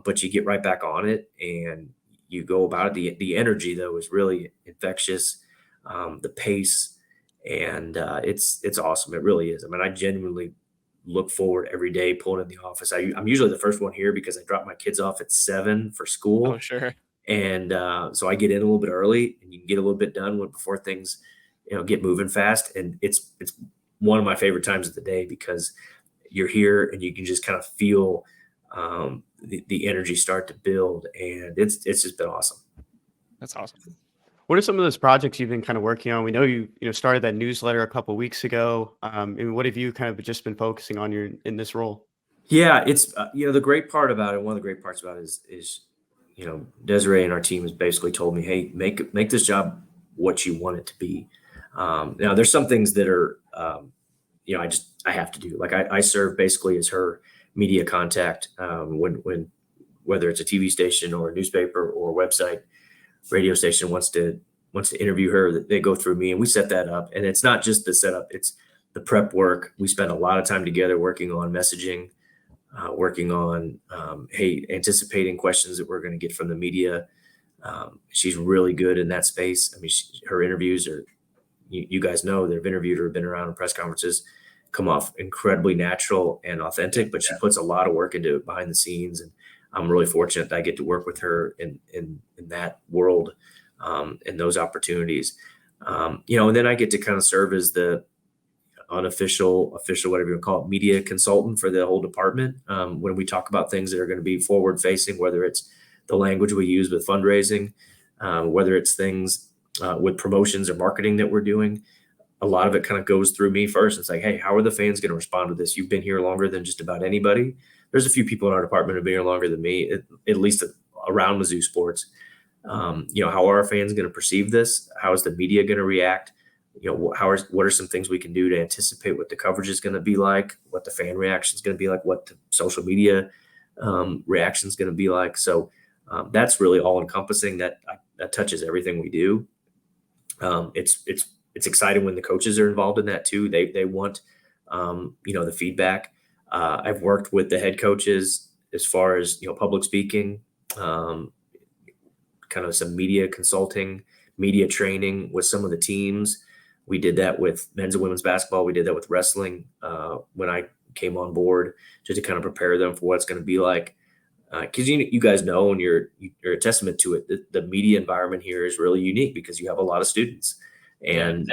but you get right back on it and you go about it. The energy though is really infectious, the pace. And it's awesome. It really is. I mean, I genuinely look forward every day pulling in the office. I'm usually the first one here because I drop my kids off at 7 for school. Oh, sure. And so I get in a little bit early, and you can get a little bit done before things, get moving fast. And it's one of my favorite times of the day because you're here and you can just kind of feel the energy start to build, and it's just been awesome. That's awesome. What are some of those projects you've been kind of working on? We know you started that newsletter a couple of weeks ago. And what have you kind of just been focusing on in this role? Yeah, it's the great part about it. One of the great parts about it is Desiree and our team has basically told me, hey, make this job what you want it to be. Now there's some things that are I have to do. Like I serve basically as her media contact when whether it's a TV station or a newspaper or a website, radio station wants to interview her, they go through me and we set that up. And it's not just the setup, it's the prep work. We spend a lot of time together working on messaging, working on, anticipating questions that we're going to get from the media. She's really good in that space. I mean, her interviews are, you guys know that have interviewed her, been around in press conferences, come off incredibly natural and authentic, but she puts a lot of work into it behind the scenes. And I'm really fortunate that I get to work with her in that world, and those opportunities. And then I get to kind of serve as the unofficial, whatever you want to call it, media consultant for the whole department. When we talk about things that are going to be forward facing, whether it's the language we use with fundraising, whether it's things with promotions or marketing that we're doing, a lot of it kind of goes through me first. It's like, hey, how are the fans going to respond to this? You've been here longer than just about anybody. There's a few people in our department who've been here longer than me, at least around Mizzou sports. How are our fans going to perceive this? How is the media going to react? What are some things we can do to anticipate what the coverage is going to be like, what the fan reaction is going to be like, what the social media reaction is going to be like. So that's really all encompassing. That touches everything we do. It's exciting when the coaches are involved in that too. They want the feedback. I've worked with the head coaches as far as public speaking, kind of some media consulting, media training with some of the teams. We did that with men's and women's basketball. We did that with wrestling when I came on board, just to kind of prepare them for what it's going to be like. Because you guys know, and you're a testament to it, the media environment here is really unique because you have a lot of students, and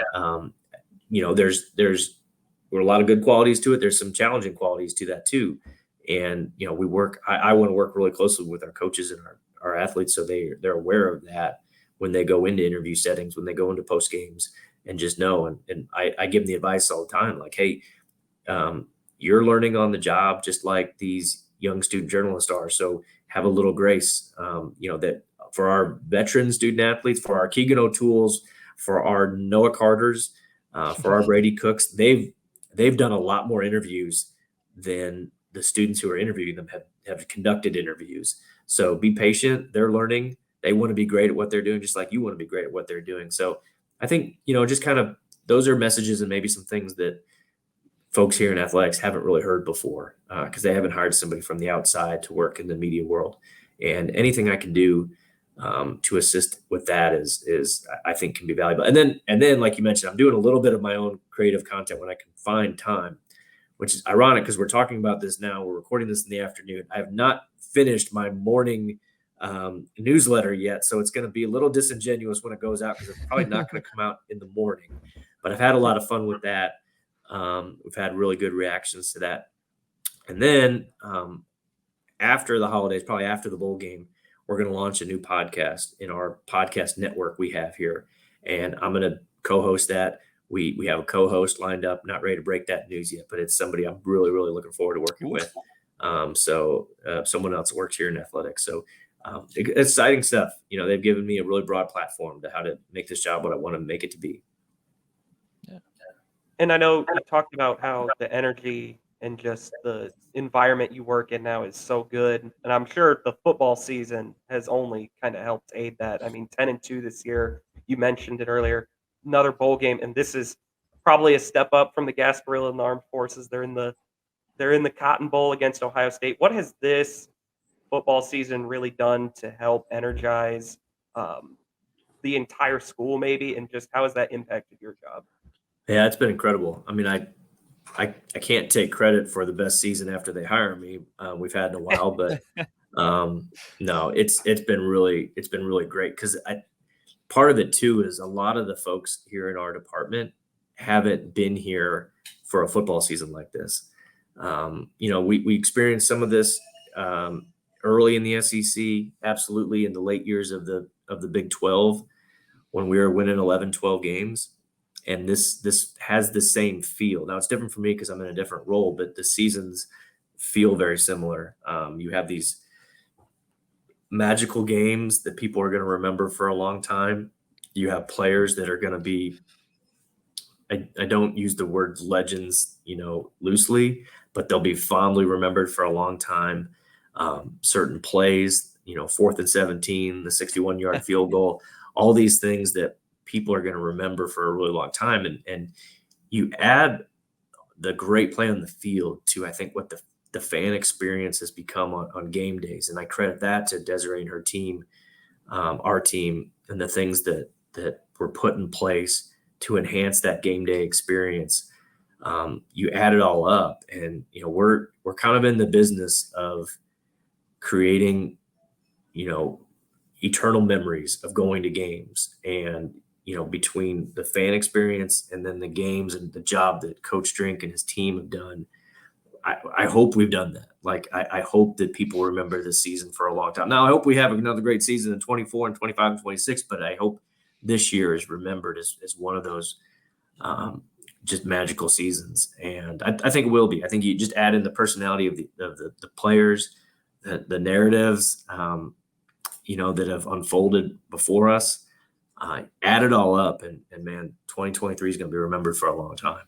there's a lot of good qualities to it. There's some challenging qualities to that too, and we work. I want to work really closely with our coaches and our athletes, so they're aware of that when they go into interview settings, when they go into post games, and just know. And I give them the advice all the time, like, hey, you're learning on the job just like these young student journalists are. So have a little grace, that for our veteran student athletes, for our Keegan O'Toole's, for our Noah Carters, for our Brady Cooks, they've done a lot more interviews than the students who are interviewing them have conducted interviews. So be patient. They're learning. They want to be great at what they're doing, just like you want to be great at what they're doing. So I think, just kind of those are messages and maybe some things that folks here in athletics haven't really heard before, because they haven't hired somebody from the outside to work in the media world. And anything I can do to assist with that is I think can be valuable. And then, like you mentioned, I'm doing a little bit of my own creative content when I can find time. which is ironic because we're talking about this now. We're recording this in the afternoon. I have not finished my morning newsletter yet, so it's going to be a little disingenuous when it goes out because it's probably not going to come out in the morning. But I've had a lot of fun with that. We've had really good reactions to that. And then after the holidays, probably after the bowl game, we're going to launch a new podcast in our podcast network we have here. And I'm going to co-host that. We have a co-host lined up, not ready to break that news yet, but it's somebody I'm really, really looking forward to working with. Someone else that works here in athletics. So exciting stuff. They've given me a really broad platform to how to make this job what I want to make it to be. Yeah. And I know you talked about how the energy and just the environment you work in now is so good. And I'm sure the football season has only kind of helped aid that. I mean, 10-2 this year, you mentioned it earlier, another bowl game. And this is probably a step up from the Gasparilla and the Armed Forces. They're in the Cotton Bowl against Ohio State. What has this football season really done to help energize the entire school maybe? And just how has that impacted your job? Yeah, it's been incredible. I mean, I can't take credit for the best season after they hire me. We've had in a while, but no, it's been really great because part of it too is a lot of the folks here in our department haven't been here for a football season like this. We experienced some of this early in the SEC, absolutely in the late years of the Big 12 when we were winning 11, 12 games. And this has the same feel. Now it's different for me because I'm in a different role, but the seasons feel very similar. You have these magical games that people are going to remember for a long time. You have players that are going to be, I don't use the word legends, loosely, but they'll be fondly remembered for a long time. Certain plays, 4th and 17, the 61-yard field goal, all these things that people are going to remember for a really long time. And you add the great play on the field to, I think, what the fan experience has become on game days. And I credit that to Desiree and her team, our team, and the things that were put in place to enhance that game day experience. You add it all up and, we're kind of in the business of creating, eternal memories of going to games. And, between the fan experience and then the games and the job that Coach Drink and his team have done, I hope we've done that. Like, I hope that people remember this season for a long time. Now, I hope we have another great season in 24 and 25 and 26, but I hope this year is remembered as one of those just magical seasons. And I think it will be. I think you just add in the personality of the players, the narratives, that have unfolded before us. Add it all up, and man, 2023 is going to be remembered for a long time.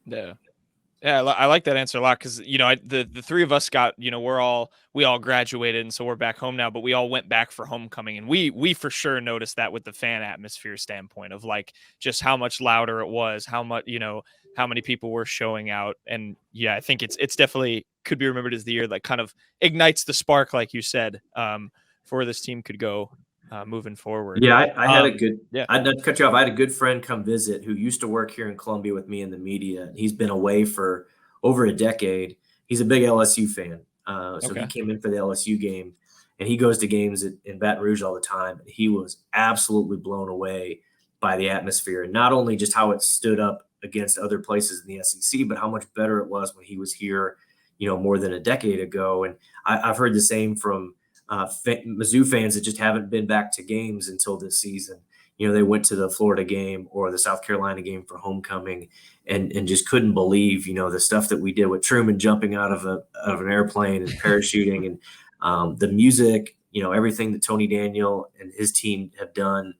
Yeah. I like that answer a lot because the three of us got we all graduated, and so we're back home now. But we all went back for homecoming, and we for sure noticed that with the fan atmosphere standpoint of like just how much louder it was, how much how many people were showing out, and yeah, I think it's definitely could be remembered as the year that kind of ignites the spark, like you said, for where this team could go. Moving forward. Yeah, I had a good, yeah. I'd not cut you off. I had a good friend come visit who used to work here in Columbia with me in the media. He's been away for over a decade. He's a big LSU fan. So he came in for the LSU game and he goes to games in Baton Rouge all the time. And he was absolutely blown away by the atmosphere and not only just how it stood up against other places in the SEC, but how much better it was when he was here, more than a decade ago. And I've heard the same from Mizzou fans that just haven't been back to games until this season. They went to the Florida game or the South Carolina game for homecoming and just couldn't believe, the stuff that we did with Truman jumping out of an airplane and parachuting and the music, everything that Tony Daniel and his team have done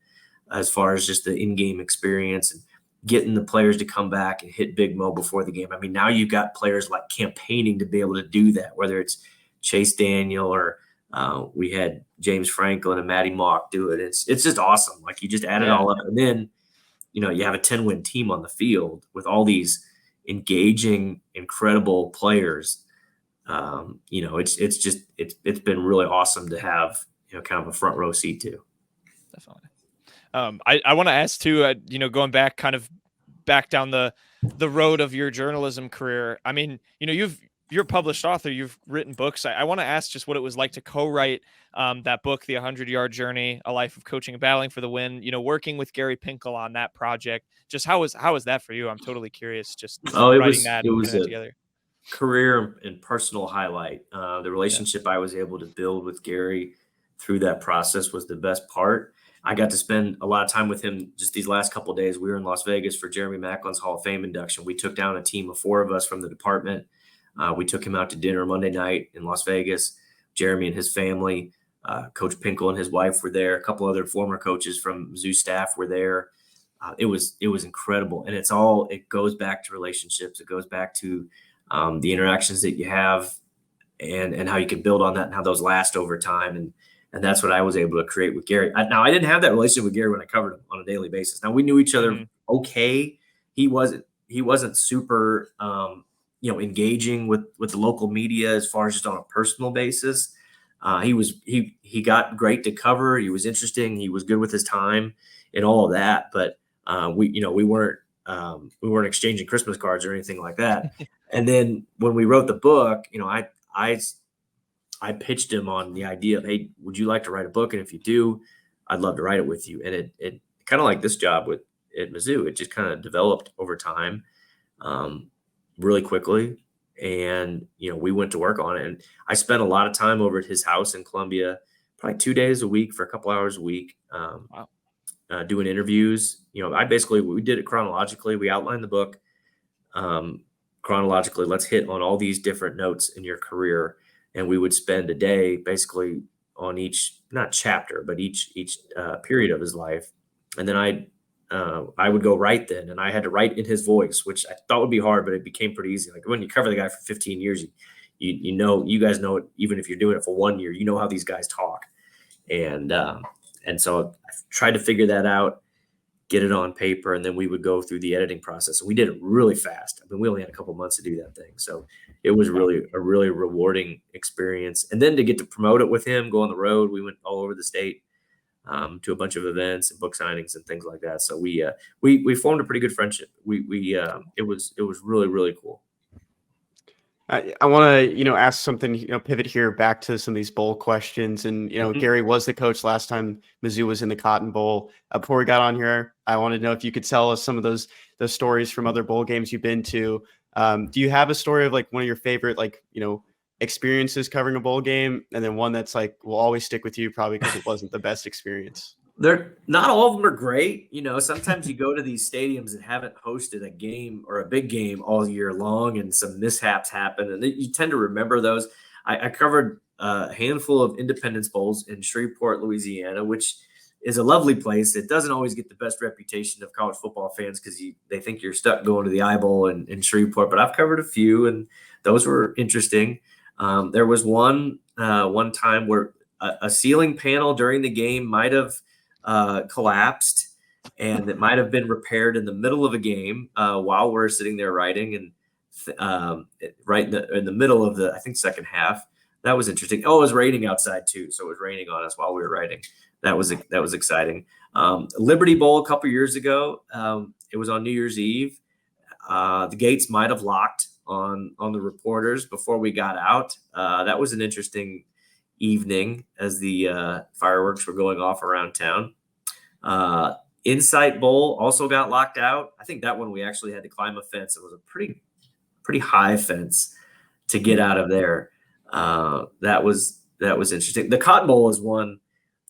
as far as just the in-game experience and getting the players to come back and hit Big Mo before the game. I mean, now you've got players like campaigning to be able to do that, whether it's Chase Daniel or we had James Franklin and Matty Mock do it. It's just awesome. Like you just add it all up. And then, you have a 10-win team on the field with all these engaging, incredible players. It's been really awesome to have, kind of a front row seat too. Definitely. I want to ask too, going back down the the road of your journalism career. I mean, you're a published author. You've written books. I want to ask just what it was like to co-write that book, The 100-Yard Journey: A Life of Coaching and Battling for the Win. Working with Gary Pinkel on that project. Just how was that for you? I'm totally curious. Just writing that it and was putting a that together. career and personal highlight. The relationship I was able to build with Gary through that process was the best part. I got to spend a lot of time with him just these last couple of days. We were in Las Vegas for Jeremy Macklin's Hall of Fame induction. We took down a team of 4 of us from the department. We took him out to dinner Monday night in Las Vegas. Jeremy and his family, Coach Pinkel and his wife were there. A couple other former coaches from Mizzou staff were there. It was incredible. And it goes back to relationships. It goes back to the interactions that you have and how you can build on that and how those last over time. And that's what I was able to create with Gary. Now, I didn't have that relationship with Gary when I covered him on a daily basis. Now, we knew each other okay. He wasn't super, engaging with the local media as far as just on a personal basis. He got great to cover. He was interesting. He was good with his time and all of that. But we weren't exchanging Christmas cards or anything like that. And then when we wrote the book, I pitched him on the idea of, hey, would you like to write a book? And if you do, I'd love to write it with you. And it kind of like this job at Mizzou, it just kind of developed over time, really quickly. And, we went to work on it. And I spent a lot of time over at his house in Columbia, probably 2 days a week for a couple hours a week, doing interviews. We did it chronologically. We outlined the book chronologically. Let's hit on all these different notes in your career. And we would spend a day basically on each, not chapter, but each period of his life. And then I would go write then, and I had to write in his voice, which I thought would be hard, but it became pretty easy. Like when you cover the guy for 15 years, you guys know it. Even if you're doing it for 1 year, you know how these guys talk. And so I tried to figure that out, get it on paper, and then we would go through the editing process. And we did it really fast. I mean, we only had a couple months to do that thing. So it was really a really rewarding experience. And then to get to promote it with him, go on the road, we went all over the state to a bunch of events and book signings and things like that. So we formed a pretty good friendship. It was really, really cool. I want to, ask something, pivot here back to some of these bowl questions. And, Gary was the coach last time Mizzou was in the Cotton Bowl. Before we got on here, I wanted to know if you could tell us some of those stories from other bowl games you've been to. Do you have a story of like one of your favorite, experiences covering a bowl game? And then one that's like, will always stick with you probably because it wasn't the best experience. They're not all of them are great. Sometimes you go to these stadiums that haven't hosted a game or a big game all year long, and some mishaps happen, and you tend to remember those. I covered a handful of Independence Bowls in Shreveport, Louisiana, which is a lovely place. It doesn't always get the best reputation of college football fans because they think you're stuck going to the Eye Bowl in Shreveport, but I've covered a few, and those were interesting. There was one time where a ceiling panel during the game might have collapsed, and it might have been repaired in the middle of a game while we're sitting there writing, and right in the middle of the, I think, second half. That was interesting. Oh, it was raining outside too, so it was raining on us while we were writing. That was exciting. Liberty Bowl a couple years ago. It was on New Year's Eve. The gates might have locked on the reporters before we got out. That was an interesting evening as the fireworks were going off around town. Insight Bowl also got locked out. I think that one we actually had to climb a fence. It was a pretty high fence to get out of there. That was interesting. The Cotton Bowl is one.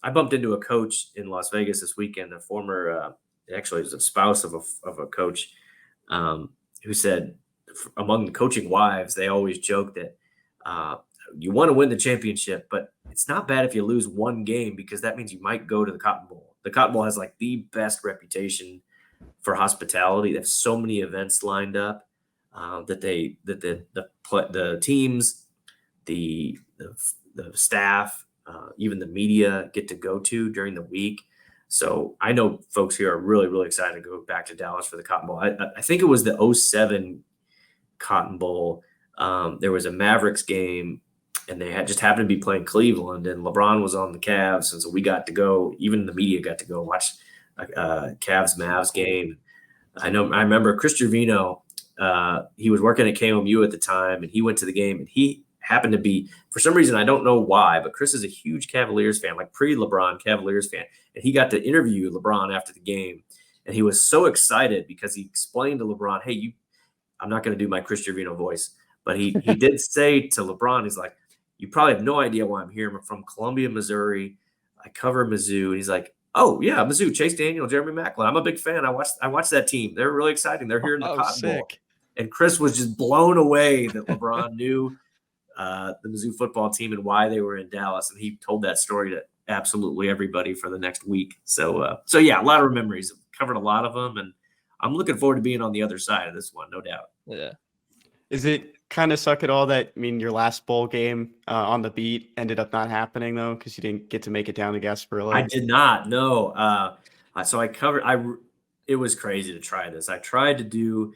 I bumped into a coach in Las Vegas this weekend, a former, actually it was a spouse of a coach, who said among the coaching wives, they always joke that you want to win the championship, but it's not bad if you lose one game because that means you might go to the Cotton Bowl. The Cotton Bowl has like the best reputation for hospitality. They have so many events lined up that the teams, the staff, even the media get to go to during the week. So I know folks here are really, really excited to go back to Dallas for the Cotton Bowl. I think it was the 2007 Cotton Bowl. There was a Mavericks game, and they just happened to be playing Cleveland, and LeBron was on the Cavs, and so we got to go. Even the media got to go watch a Cavs-Mavs game. I remember Chris Gervino he was working at KMU at the time, and he went to the game, and he happened to be, for some reason, I don't know why, but Chris is a huge Cavaliers fan, like pre-LeBron Cavaliers fan, and he got to interview LeBron after the game, and he was so excited because he explained to LeBron, hey, I'm not going to do my Chris Trevino voice, but he did say to LeBron, he's like, you probably have no idea why I'm here. I'm from Columbia, Missouri. I cover Mizzou. And he's like, oh, yeah, Mizzou, Chase Daniel, Jeremy Macklin. I'm a big fan. I watched that team. They're really exciting. They're here in the Cotton Bowl. And Chris was just blown away that LeBron knew the Mizzou football team and why they were in Dallas. And he told that story to absolutely everybody for the next week. So yeah, a lot of memories. Covered a lot of them. And I'm looking forward to being on the other side of this one, no doubt. Yeah. Is it kind of suck at all that, I mean, your last bowl game on the beat ended up not happening, though, because you didn't get to make it down to Gasparilla? I did not, no. So it was crazy to try this. I tried to do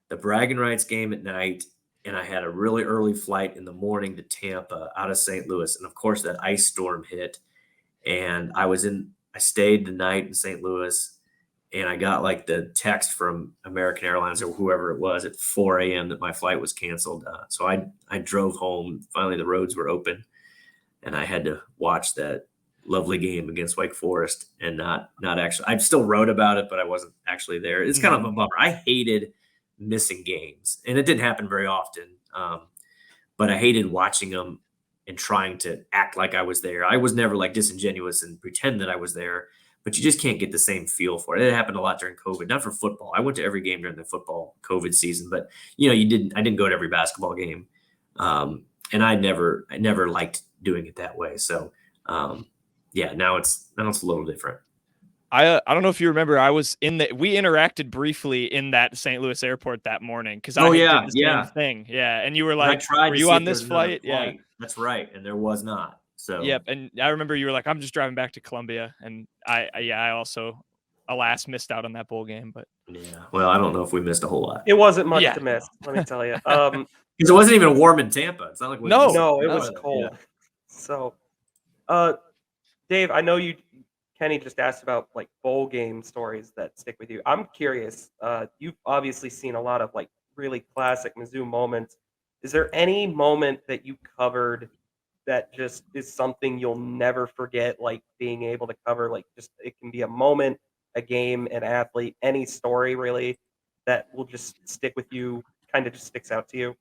the bragging rights game at night, and I had a really early flight in the morning to Tampa out of St. Louis. And, of course, that ice storm hit, and I stayed the night in St. Louis. And I got like the text from American Airlines or whoever it was at 4 a.m. that my flight was canceled. So I drove home. Finally, the roads were open, and I had to watch that lovely game against Wake Forest and not actually. I still wrote about it, but I wasn't actually there. It's kind of a bummer. I hated missing games, and it didn't happen very often. But I hated watching them and trying to act like I was there. I was never like disingenuous and pretend that I was there. But you just can't get the same feel for it. It happened a lot during COVID, not for football. I went to every game during the football COVID season, but I didn't go to every basketball game. And I never liked doing it that way. So yeah, now it's a little different. I don't know if you remember, we interacted briefly in that St. Louis airport that morning because I did the same thing. Yeah. And you were like, were you on this flight? Yeah, that's right. And there was not. So yep, and I remember you were like, "I'm just driving back to Columbia," and I also, alas, missed out on that bowl game. But yeah, well, I don't know if we missed a whole lot. It wasn't much to miss, let me tell you. Because it wasn't even warm in Tampa. It's not like no, it was cold. Yeah. So, Dave, I know Kenny just asked about like bowl game stories that stick with you. I'm curious. You've obviously seen a lot of like really classic Mizzou moments. Is there any moment that you covered that just is something you'll never forget, like being able to cover, like just it can be a moment, a game, an athlete, any story really that will just stick with you, kind of just sticks out to you?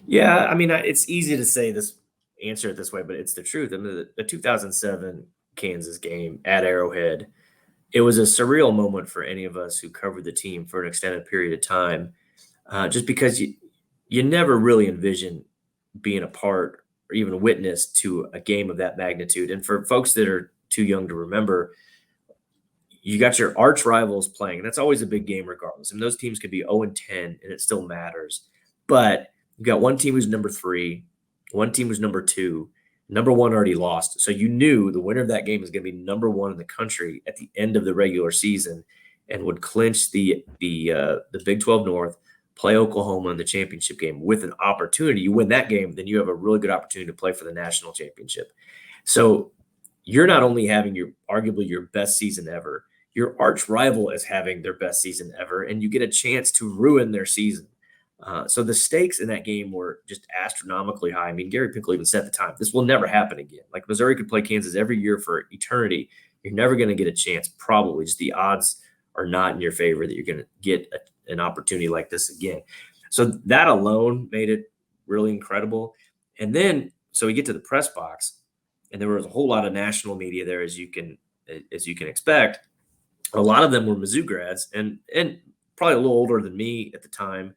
Yeah, I mean, it's easy to answer it this way, but it's the truth. I mean, the 2007 Kansas game at Arrowhead, it was a surreal moment for any of us who covered the team for an extended period of time, just because you never really envision being a part or even a witness to a game of that magnitude. And for folks that are too young to remember, you got your arch rivals playing, and that's always a big game regardless. I mean, those teams could be 0-10, and it still matters. But you got one team who's number 3, one team who's number 2, number 1 already lost. So you knew the winner of that game is going to be number 1 in the country at the end of the regular season and would clinch the Big 12 North, play Oklahoma in the championship game with an opportunity. You win that game, then you have a really good opportunity to play for the national championship. So you're not only having arguably your best season ever, your arch rival is having their best season ever, and you get a chance to ruin their season. So the stakes in that game were just astronomically high. I mean, Gary Pinkel even said at the time, this will never happen again. Like Missouri could play Kansas every year for eternity. You're never going to get a chance, probably. Just the odds are not in your favor that you're going to get an opportunity like this again. So that alone made it really incredible. And then, so we get to the press box, and there was a whole lot of national media there, as you can expect. A lot of them were Mizzou grads and probably a little older than me at the time.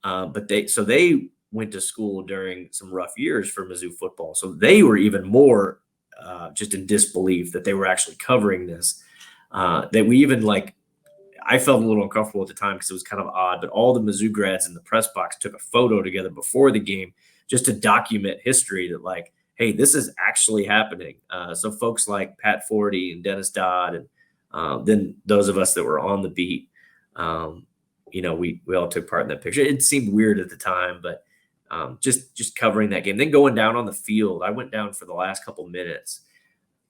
But they went to school during some rough years for Mizzou football. So they were even more just in disbelief that they were actually covering this. That we even I felt a little uncomfortable at the time because it was kind of odd, but all the Mizzou grads in the press box took a photo together before the game just to document history that hey, this is actually happening. So folks like Pat Forty and Dennis Dodd, and then those of us that were on the beat, we all took part in that picture. It seemed weird at the time, but just covering that game, then going down on the field. I went down for the last couple minutes,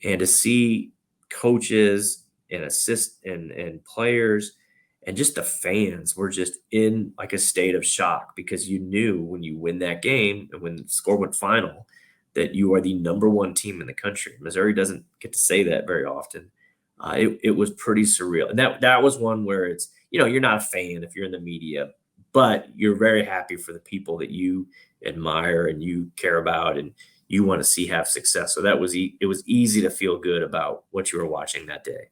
and to see coaches and assist and players And just the fans were just in like a state of shock because you knew when you win that game and when the score went final that you are the number one team in the country. Missouri doesn't get to say that very often. It was pretty surreal. And that was one where it's, you're not a fan if you're in the media, but you're very happy for the people that you admire and you care about and you want to see have success. So it was easy to feel good about what you were watching that day.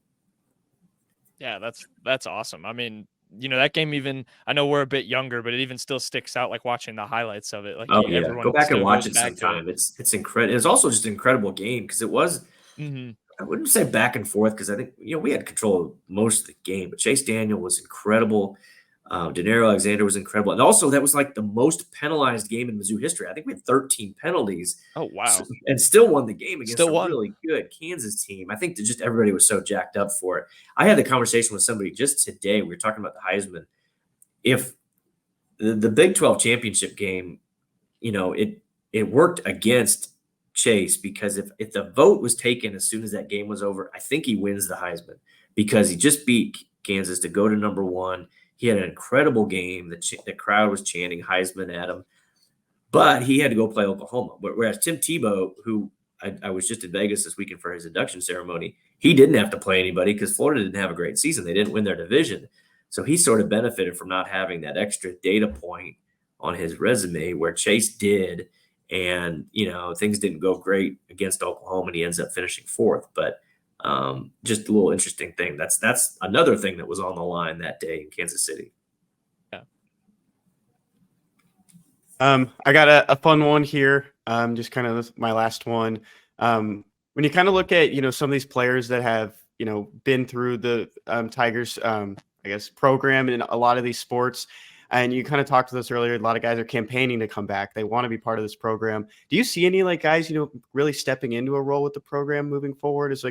Yeah, that's awesome. I mean, that game, even I know we're a bit younger, but it even still sticks out like watching the highlights of it. Like Oh yeah, everyone go back and still watch goes it back to sometime. It's incredible. It's also just an incredible game because it was. Mhm. I wouldn't say back and forth because I think we had control of most of the game, but Chase Daniel was incredible. Denaro Alexander was incredible, and also that was like the most penalized game in Mizzou history. I think we had 13 penalties. Oh wow. And still won the game against Still a won. really good Kansas team. I think that just everybody was so jacked up for it. I had the conversation with somebody just today. We were talking about the Heisman. If the Big 12 championship game, it worked against Chase because if the vote was taken as soon as that game was over, I think he wins the Heisman because he just beat Kansas to go to number one. He had an incredible game. The crowd was chanting Heisman at him, but he had to go play Oklahoma. Whereas Tim Tebow, who I was just in Vegas this weekend for his induction ceremony, he didn't have to play anybody because Florida didn't have a great season. They didn't win their division. So he sort of benefited from not having that extra data point on his resume where Chase did. And, things didn't go great against Oklahoma and he ends up finishing fourth. But just a little interesting thing. That's another thing that was on the line that day in Kansas City. Yeah. I got a fun one here. Just kind of my last one. When you kind of look at, some of these players that have, been through the Tigers, program in a lot of these sports, and you kind of talked to this earlier, a lot of guys are campaigning to come back. They want to be part of this program. Do you see any guys, really stepping into a role with the program moving forward as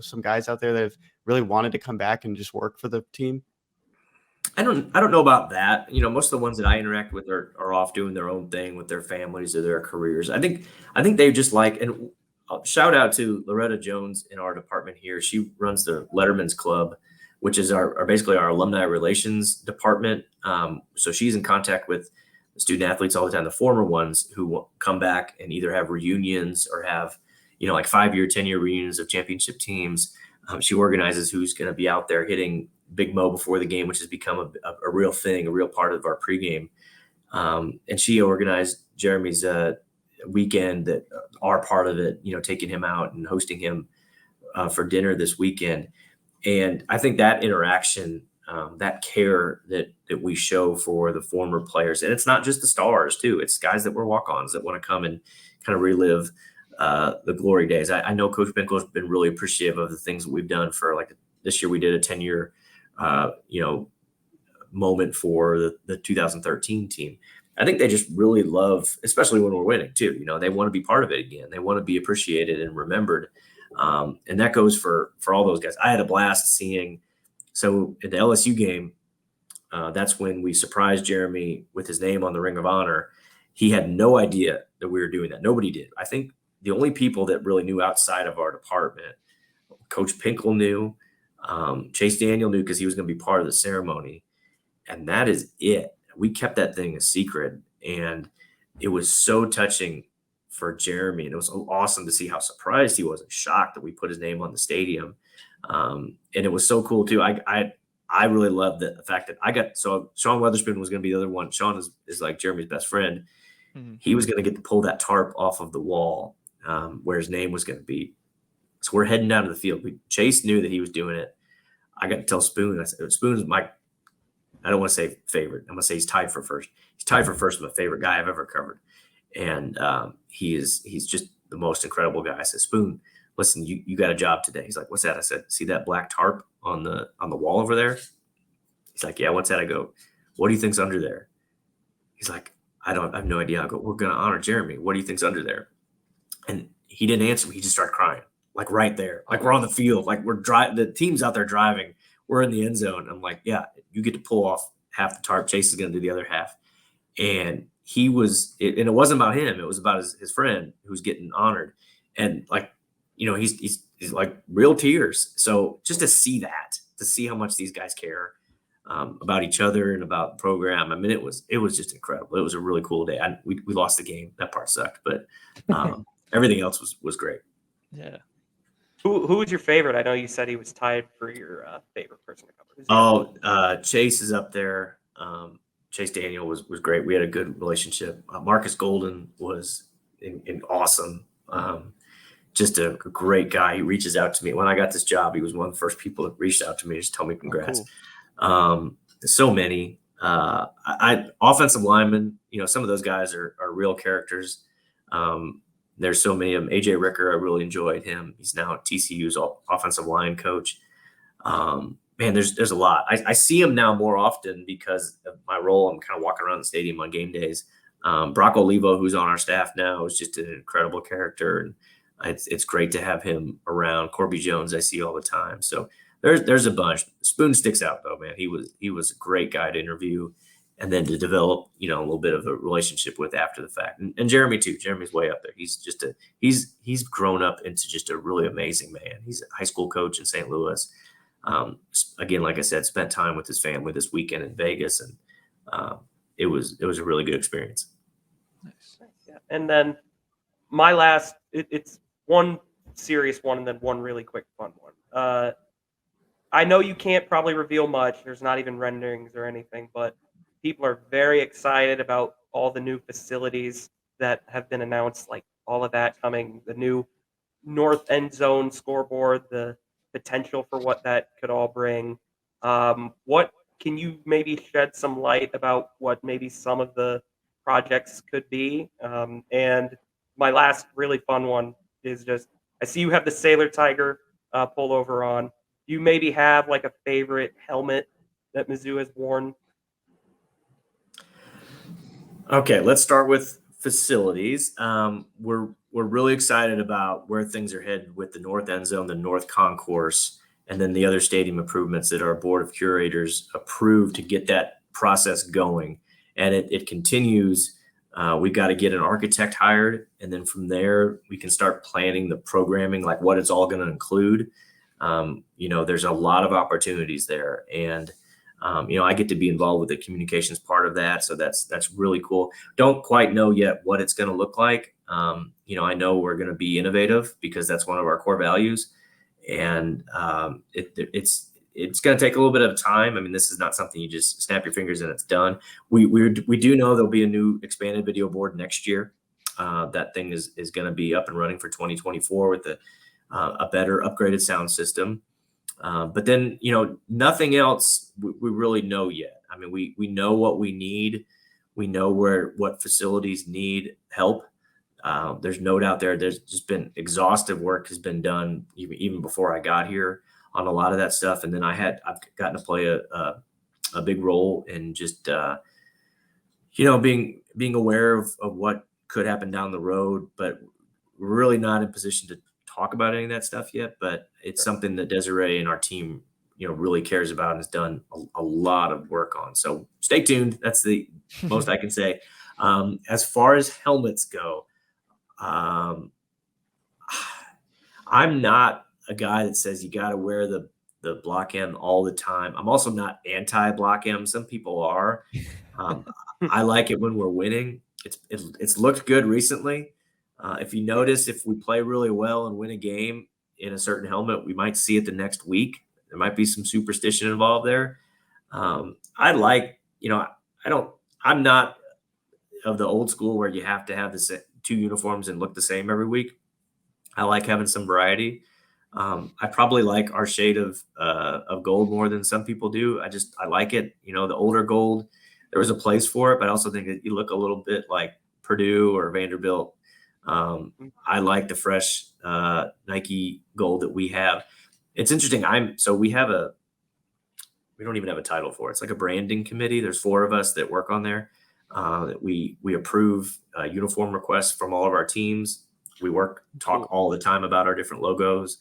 some guys out there that have really wanted to come back and just work for the team? I don't know about that. Most of the ones that I interact with are off doing their own thing with their families or their careers. I think they just and shout out to Loretta Jones in our department here. She runs the Letterman's Club, which is basically our alumni relations department. So she's in contact with the student athletes all the time, the former ones who come back and either have reunions or have, 5-year, 10-year reunions of championship teams. She organizes who's going to be out there hitting Big Mo before the game, which has become a real thing, a real part of our pregame. And she organized Jeremy's weekend that are part of it, taking him out and hosting him for dinner this weekend. And I think that interaction, that care that we show for the former players, and it's not just the stars too, it's guys that were walk-ons that want to come and kind of relive the glory days. I know Coach Pinkel has been really appreciative of the things that we've done for this year. We did a 10-year, moment for the 2013 team. I think they just really love, especially when we're winning too. They want to be part of it again. They want to be appreciated and remembered. And that goes for all those guys. I had a blast seeing. So at the LSU game, that's when we surprised Jeremy with his name on the Ring of Honor. He had no idea that we were doing that. Nobody did. I think the only people that really knew outside of our department, Coach Pinkel knew, Chase Daniel knew because he was going to be part of the ceremony. And that is it. We kept that thing a secret. And it was so touching for Jeremy. And it was awesome to see how surprised he was and shocked that we put his name on the stadium. And it was so cool too. I really loved the fact that so Sean Weatherspoon was going to be the other one. Sean is like Jeremy's best friend. Mm-hmm. He was going to get to pull that tarp off of the wall where his name was going to be. So we're heading down to the field. Chase knew that he was doing it. I got to tell Spoon. I said, Spoon's I don't want to say favorite. I'm going to say he's tied for first. He's tied for first with my favorite guy I've ever covered. And he's just the most incredible guy. I said, Spoon, listen, you got a job today. He's like, what's that? I said, see that black tarp on the wall over there? He's like, yeah, what's that? I go, what do you think's under there? He's like, I have no idea. I go, we're going to honor Jeremy. What do you think's under there? And he didn't answer me. He just started crying, like right there. Like we're on the field. Like we're driving. The team's out there driving. We're in the end zone. I'm like, yeah, you get to pull off half the tarp. Chase is going to do the other half. And he was, and it wasn't about him. It was about his friend who's getting honored. And he's like real tears. So just to see how much these guys care, about each other and about the program. I mean, it was just incredible. It was a really cool day. We lost the game. That part sucked, but everything else was great. Yeah. Who was your favorite? I know you said he was tied for your favorite person to cover. Chase is up there. Chase Daniel was great. We had a good relationship. Marcus Golden was awesome. Just a great guy. He reaches out to me. When I got this job, he was one of the first people that reached out to me to just tell me congrats. Cool. So many. Offensive linemen, some of those guys are real characters. There's so many of them. AJ Ricker, I really enjoyed him. He's now TCU's offensive line coach. Man, there's a lot. I see him now more often because of my role. I'm kind of walking around the stadium on game days. Brock Olivo, who's on our staff now, is just an incredible character, and it's great to have him around. Corby Jones, I see all the time. So there's a bunch. Spoon sticks out though, man. He was a great guy to interview, and then to develop, a little bit of a relationship with after the fact. And Jeremy too. Jeremy's way up there. He's grown up into just a really amazing man. He's a high school coach in St. Louis. Again, like I said, spent time with his family this weekend in Vegas, and it was a really good experience. Nice. Yeah. And then my last, it's one serious one and then one really quick fun one. I know you can't probably reveal much. There's not even renderings or anything, but people are very excited about all the new facilities that have been announced, like all of that coming, the new north end zone scoreboard, the potential for what that could all bring. What can you maybe shed some light about what maybe some of the projects could be? And my last really fun one is just, I see you have the Sailor Tiger pullover on. Do you maybe have like a favorite helmet that Mizzou has worn? Okay, let's start with facilities. We're really excited about where things are headed with the north end zone, the north concourse, and then the other stadium improvements that our board of curators approved to get that process going. And it continues. We've got to get an architect hired, and then from there we can start planning the programming, like what it's all going to include. There's a lot of opportunities there, and I get to be involved with the communications part of that. So that's really cool. Don't quite know yet what it's going to look like. I know we're going to be innovative because that's one of our core values, and it's going to take a little bit of time. I mean, this is not something you just snap your fingers and it's done. We do know there'll be a new expanded video board next year. That thing is going to be up and running for 2024 with a better upgraded sound system. But then, nothing else we really know yet. I mean, we know what we need. We know what facilities need help. There's no doubt there's just been exhaustive work has been done even before I got here on a lot of that stuff. And then I've gotten to play a big role in just, being aware of what could happen down the road, but we're really not in position to talk about any of that stuff yet. But it's something that Desiree and our team, really cares about and has done a lot of work on. So stay tuned. That's the most I can say. As far as helmets go, I'm not a guy that says you got to wear the block M all the time. I'm also not anti block M. Some people are. I like it when we're winning. It's looked good recently. If you notice, if we play really well and win a game in a certain helmet, we might see it the next week. There might be some superstition involved there. I'm not of the old school where you have to have the two uniforms and look the same every week. I like having some variety. I probably like our shade of gold more than some people do. I like it. The older gold, there was a place for it, but I also think that you look a little bit like Purdue or Vanderbilt. I like the fresh Nike gold that we have. It's interesting. We don't even have a title for it. It's like a branding committee. There's 4 of us that work on there. That we approve uniform requests from all of our teams. We talk all the time about our different logos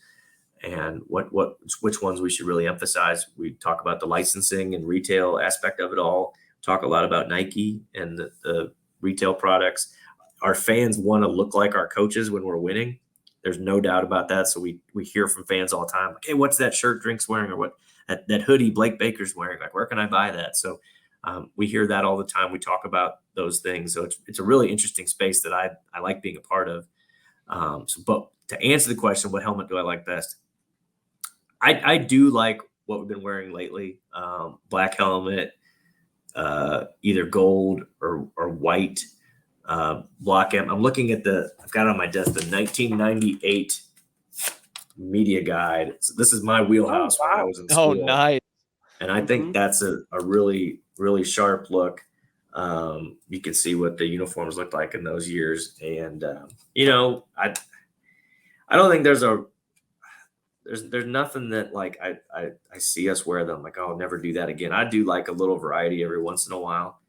and which ones we should really emphasize. We talk about the licensing and retail aspect of it all. Talk a lot about Nike and the retail products. Our fans want to look like our coaches when we're winning. There's no doubt about that. So we hear from fans all the time, like, hey, what's that shirt Drink's wearing, or what that hoodie Blake Baker's wearing? Like, where can I buy that? So we hear that all the time. We talk about those things. So it's a really interesting space that I like being a part of. But to answer the question, what helmet do I like best? I do like what we've been wearing lately. Black helmet, either gold or white. Block M. I'm looking at I've got on my desk the 1998 media guide. So this is my wheelhouse when I was in school. Oh, nice. And I think that's a really, really sharp look. You can see what the uniforms looked like in those years. And, I don't think there's nothing that like I see us wear them like, oh, I'll never do that again. I do like a little variety every once in a while.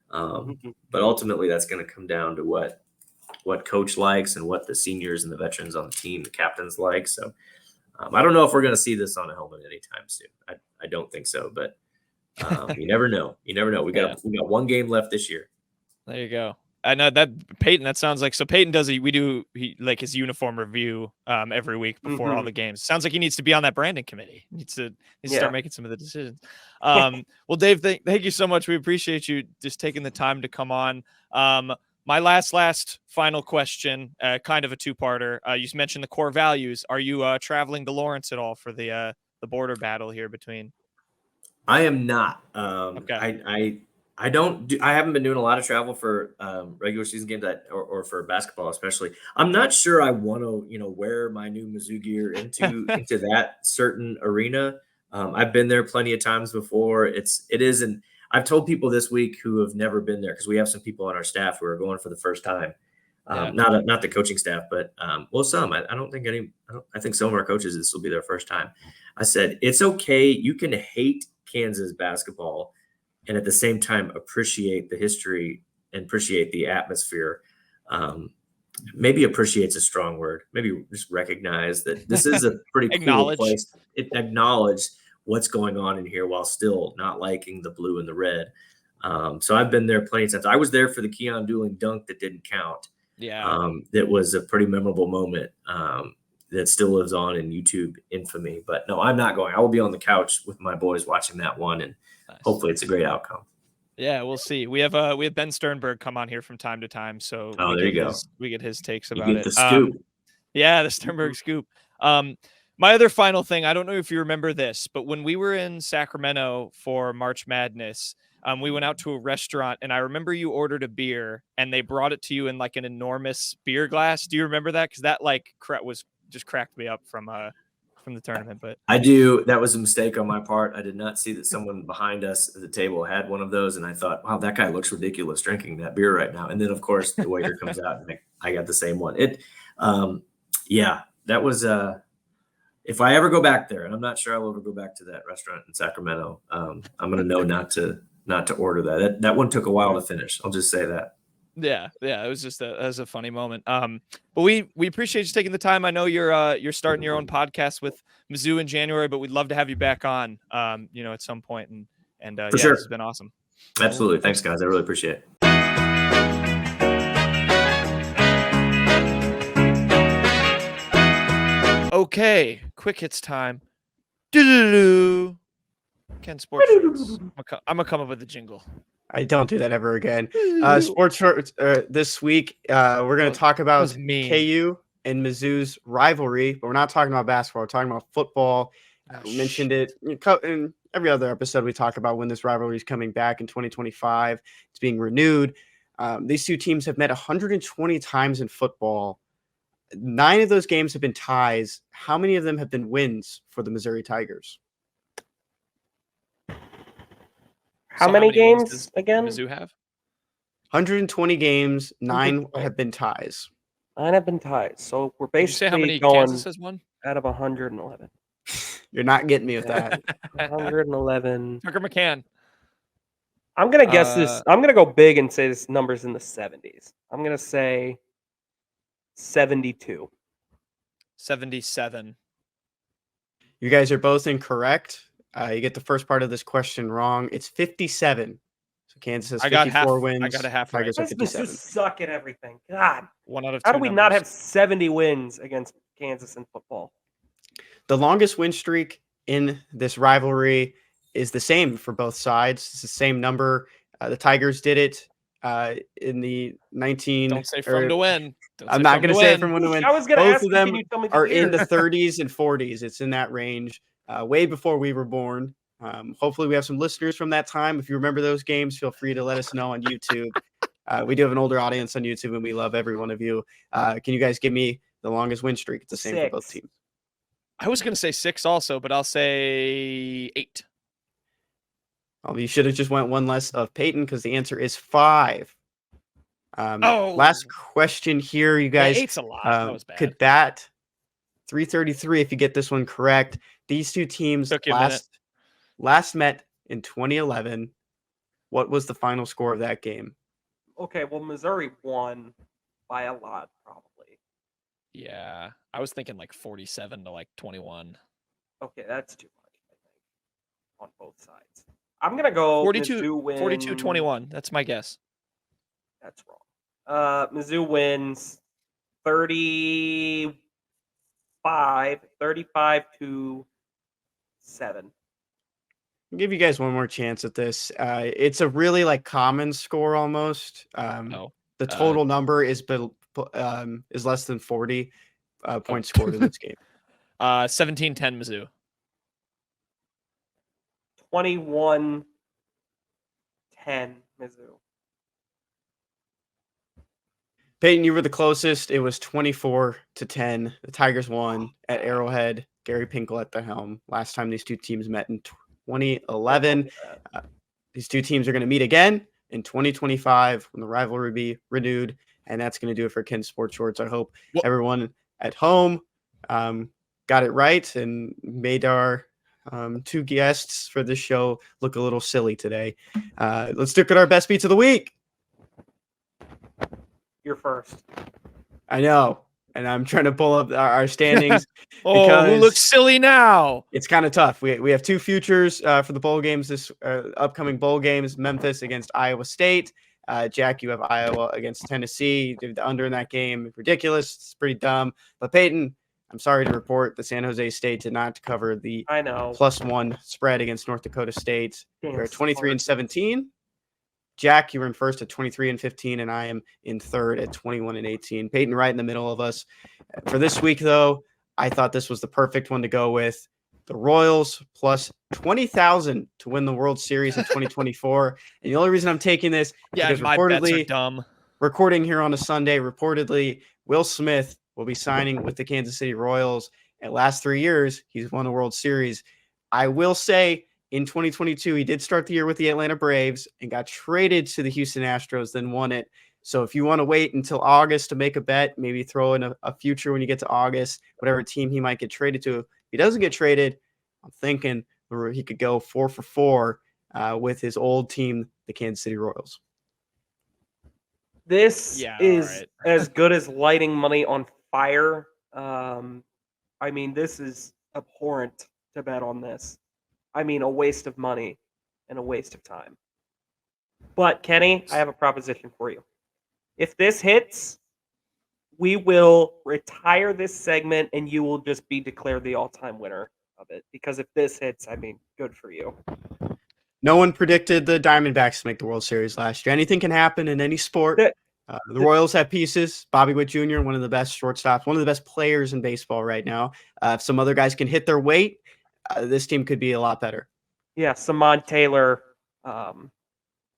But ultimately that's going to come down to what coach likes and what the seniors and the veterans on the team, the captains like. So I don't know if we're going to see this on a helmet anytime soon. I don't think so, but you never know. We got one game left this year. There you go. I know that Peyton, that sounds like, so Peyton does, he like his uniform review every week before all the games. Sounds like he needs to be on that branding committee. He needs to start making some of the decisions. Well, Dave, thank you so much. We appreciate you just taking the time to come on. My last final question, kind of a two-parter. You mentioned the core values. Are you traveling to Lawrence at all for the border battle here between? I am not. Okay. I haven't been doing a lot of travel for regular season games or for basketball, especially. I'm not sure I want to, wear my new Mizzou gear into that certain arena. I've been there plenty of times before. It isn't. I've told people this week who have never been there, because we have some people on our staff who are going for the first time. Not the coaching staff, but some. I think some of our coaches, this will be their first time. I said, it's okay. You can hate Kansas basketball and at the same time appreciate the history and appreciate the atmosphere. Maybe appreciate's a strong word. Maybe just recognize that this is a pretty cool place. Acknowledge what's going on in here while still not liking the blue and the red. So I've been there plenty of times. I was there for the Keon Dooling dunk that didn't count. Yeah. That was a pretty memorable moment that still lives on in YouTube infamy. But no, I'm not going. I will be on the couch with my boys watching that one, and hopefully it's a great outcome. Yeah, we'll see. We have Ben Sternberg come on here from time to time, so there you go. We get his takes about it. The scoop. The Sternberg scoop. My other final thing, I don't know if you remember this, but when we were in Sacramento for March Madness, we went out to a restaurant, and I remember you ordered a beer, and they brought it to you in like an enormous beer glass. Do you remember that? Because that was just cracked me up from the tournament. But I do. That was a mistake on my part. I did not see that someone behind us at the table had one of those, and I thought, wow, that guy looks ridiculous drinking that beer right now. And then, of course, the waiter comes out, and I got the same one. That was if I ever go back there, and I'm not sure I'll ever go back to that restaurant in Sacramento, I'm going to know not to order that. That one took a while to finish. I'll just say that. Yeah. It was just a funny moment. But we appreciate you taking the time. I know you're starting your own podcast with Mizzou in January, but we'd love to have you back on, at some point. And For sure. This has been awesome. Absolutely. Thanks, guys. I really appreciate it. Okay, quick hits time. Ken Sports Shorts. I'm gonna come up with a jingle. I don't do that ever again. Sports Shorts this week. We're going to talk about KU and Mizzou's rivalry, but we're not talking about basketball. We're talking about football. We mentioned it in every other episode. We talk about when this rivalry is coming back in 2025. It's being renewed. These two teams have met 120 times in football. 9 of those games have been ties. How many of them have been wins for the Missouri Tigers? How many games again? Mizzou have 120 games. 9 have been ties. 9 have been ties. So we're basically how many going Kansas has won? Out of 111. You're not getting me with that. 111. Tucker McCann. I'm gonna guess this. I'm gonna go big and say this number's in the 70s. I'm gonna say 72. 77. You guys are both incorrect. You get the first part of this question wrong. It's 57. So Kansas has 54 wins. I got a half Tigers right. are 57. Just suck at everything. God. 1 out of 2. How do we not have 70 wins against Kansas in football. The longest win streak in this rivalry is the same for both sides. It's the same number. The Tigers did it in the 19 Don't say from to win. I'm not going to say from when to win. I was going to Both ask of you, them can you tell me are the in year? the 30s and 40s. It's in that range, way before we were born. Hopefully, we have some listeners from that time. If you remember those games, feel free to let us know on YouTube. We do have an older audience on YouTube, and we love every one of you. Can you guys give me the longest win streak? It's the same for both 6. teams. I was going to say 6 also, but I'll say 8. Well, you should have just went one less of Peyton because the answer is 5. Last question here, you guys. Yeah, 8's a lot. That was bad. Could bat 333 if you get this one correct. These two teams last met in 2011. What was the final score of that game? Okay, well, Missouri won by a lot, probably. Yeah, I was thinking like 47 to like 21. Okay, that's too much, I think, on both sides. I'm going to go 42-21. That's my guess. That's wrong. Mizzou wins 35-7. I'll give you guys one more chance at this. It's a really like common score almost. The total number is less than 40 points scored in this game. 17-10 Mizzou. 21-10 Mizzou. Peyton, you were the closest. It was 24-10. The Tigers won at Arrowhead. Gary Pinkel at the helm. Last time these two teams met in 2011. These two teams are going to meet again in 2025 when the rivalry be renewed. And that's going to do it for Ken Sports Shorts. I hope everyone at home got it right and made our two guests for this show look a little silly today. Let's look at our best beats of the week. You're first. I know. And I'm trying to pull up our standings. Who because looks silly now? It's kind of tough. We have two futures for the bowl games, this upcoming bowl games. Memphis against Iowa State. Jack, you have Iowa against Tennessee. The under in that game, ridiculous. It's pretty dumb. But Peyton, I'm sorry to report the San Jose State did not cover the +1 spread against North Dakota State. We're at 23-17. Jack, you were in first at 23-15, and I am in third at 21-18. Peyton right in the middle of us. For this week, though, I thought this was the perfect one to go with. The Royals plus 20,000 to win the World Series in 2024. And the only reason I'm taking this is because my bets are dumb. Recording here on a Sunday, reportedly, Will Smith will be signing with the Kansas City Royals. And last 3 years, he's won a World Series. I will say, in 2022, he did start the year with the Atlanta Braves and got traded to the Houston Astros, then won it. So if you want to wait until August to make a bet, maybe throw in a future when you get to August, whatever team he might get traded to. If he doesn't get traded, I'm thinking he could go 4 for 4 with his old team, the Kansas City Royals. This is as good as lighting money on fire. I mean, this is abhorrent to bet on this. I mean, a waste of money and a waste of time. But, Kenny, I have a proposition for you. If this hits, we will retire this segment and you will just be declared the all-time winner of it. Because if this hits, I mean, good for you. No one predicted the Diamondbacks to make the World Series last year. Anything can happen in any sport. The Royals have pieces. Bobby Witt Jr., one of the best shortstops, one of the best players in baseball right now. If some other guys can hit their weight, this team could be a lot better. Yeah, Samon Taylor,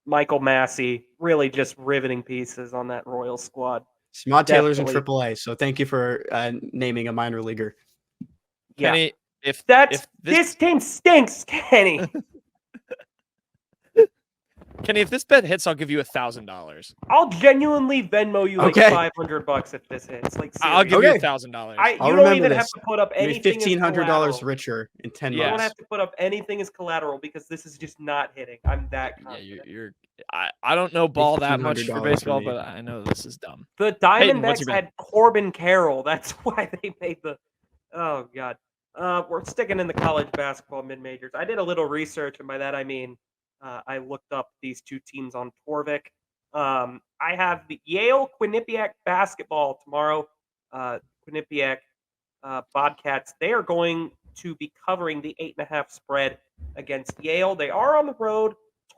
Michael Massey, really just riveting pieces on that Royal squad. Samon Taylor's in AAA, so thank you for naming a minor leaguer. Yeah, Kenny, if this team stinks, Kenny. Kenny, if this bet hits, I'll give you $1,000. I'll genuinely Venmo you like $500 if this hits. Like, I'll give you $1,000. You don't even have to put up anything. $1,500 richer in 10 months. You don't have to put up anything as collateral because this is just not hitting. I'm that confident. Yeah, I don't know ball that much for baseball, but I know this is dumb. The Diamondbacks had Corbin Carroll. That's why they made the. Oh God. We're sticking in the college basketball mid majors. I did a little research, and by that I mean. I looked up these two teams on Torvik. I have the Yale Quinnipiac basketball tomorrow. Quinnipiac Bobcats. They are going to be covering the 8.5 spread against Yale. They are on the road.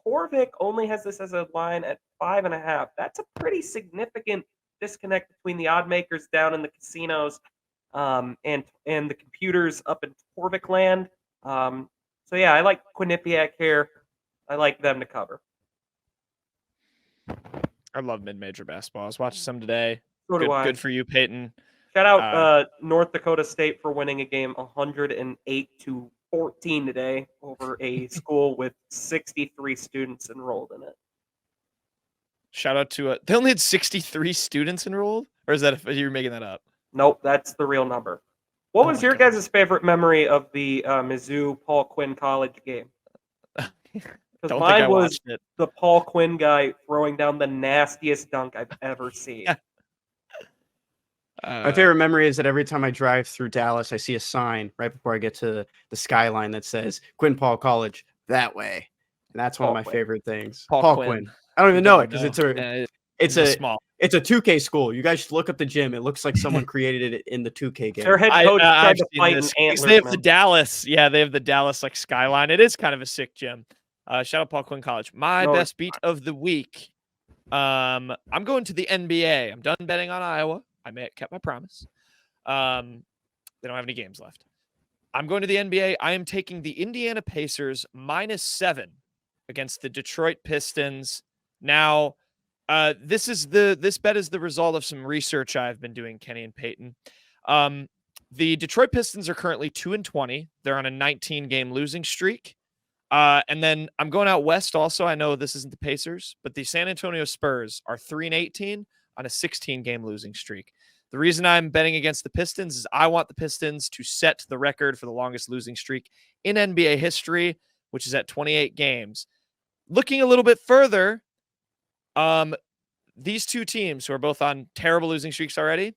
Torvik only has this as a line at 5.5. That's a pretty significant disconnect between the odd makers down in the casinos and the computers up in Torvik land. So yeah, I like Quinnipiac here. I like them to cover. I love mid-major basketball. I was watching some today. So do I. Good for you, Peyton. Shout out North Dakota State for winning a game 108-14 today over a school with 63 students enrolled in it. Shout out to they only had 63 students enrolled, or is that you're making that up? Nope, that's the real number. What was your God. guys' favorite memory of the Mizzou Paul Quinn College game? Because mine was the Paul Quinn guy throwing down the nastiest dunk I've ever seen. My favorite memory is that every time I drive through Dallas, I see a sign right before I get to the skyline that says Quinn Paul College that way. And that's one of my favorite things. Paul Quinn. I don't even know it because it's a 2K school. You guys should look up the gym. It looks like someone created it in the 2K game. Their head coach tried to fight an antler. They have the Dallas. Yeah, they have the Dallas like skyline. It is kind of a sick gym. Shout out Paul Quinn College. My best beat of the week. I'm going to the NBA. I'm done betting on Iowa. I kept my promise. They don't have any games left. I'm going to the NBA. I am taking the Indiana Pacers -7 against the Detroit Pistons. Now, this bet is the result of some research I've been doing, Kenny and Peyton. The Detroit Pistons are currently 2-20. They're on a 19-game losing streak. And then I'm going out west also. I know this isn't the Pacers, but the San Antonio Spurs are 3-18 on a 16-game losing streak. The reason I'm betting against the Pistons is I want the Pistons to set the record for the longest losing streak in NBA history, which is at 28 games. Looking a little bit further, these two teams who are both on terrible losing streaks already,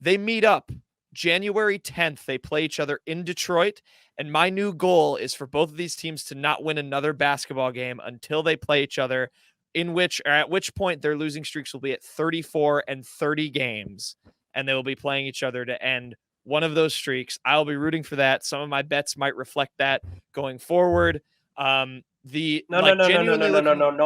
they meet up January 10th. They play each other in Detroit. And my new goal is for both of these teams to not win another basketball game until they play each other, at which point their losing streaks will be at 34 and 30 games. And they will be playing each other to end one of those streaks. I'll be rooting for that. Some of my bets might reflect that going forward. No, they're not. No,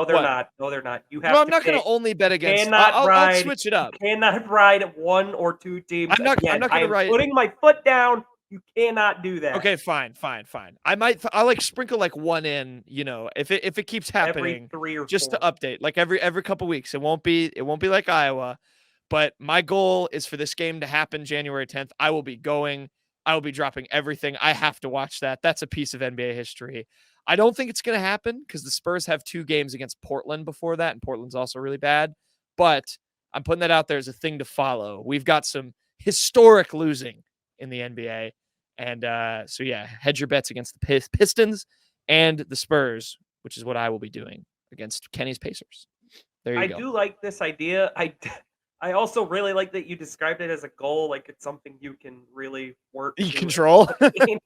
they're not. You have. No, I'm not going to only bet against. I'll switch it up. You cannot ride one or two teams. I'm not going to ride. Putting my foot down. You cannot do that. Okay, fine. I'll like sprinkle like one in. You know, if it keeps happening, every 3 or 4. Just to update, like every couple weeks. It won't be like Iowa. But my goal is for this game to happen January 10th. I will be going. I will be dropping everything. I have to watch that. That's a piece of NBA history. I don't think it's going to happen because the Spurs have 2 games against Portland before that, and Portland's also really bad. But I'm putting that out there as a thing to follow. We've got some historic losing in the NBA. And so, yeah, hedge your bets against the Pistons and the Spurs, which is what I will be doing against Kenny's Pacers. There you go. I do like this idea. I also really like that you described it as a goal, like it's something you can really work. You control.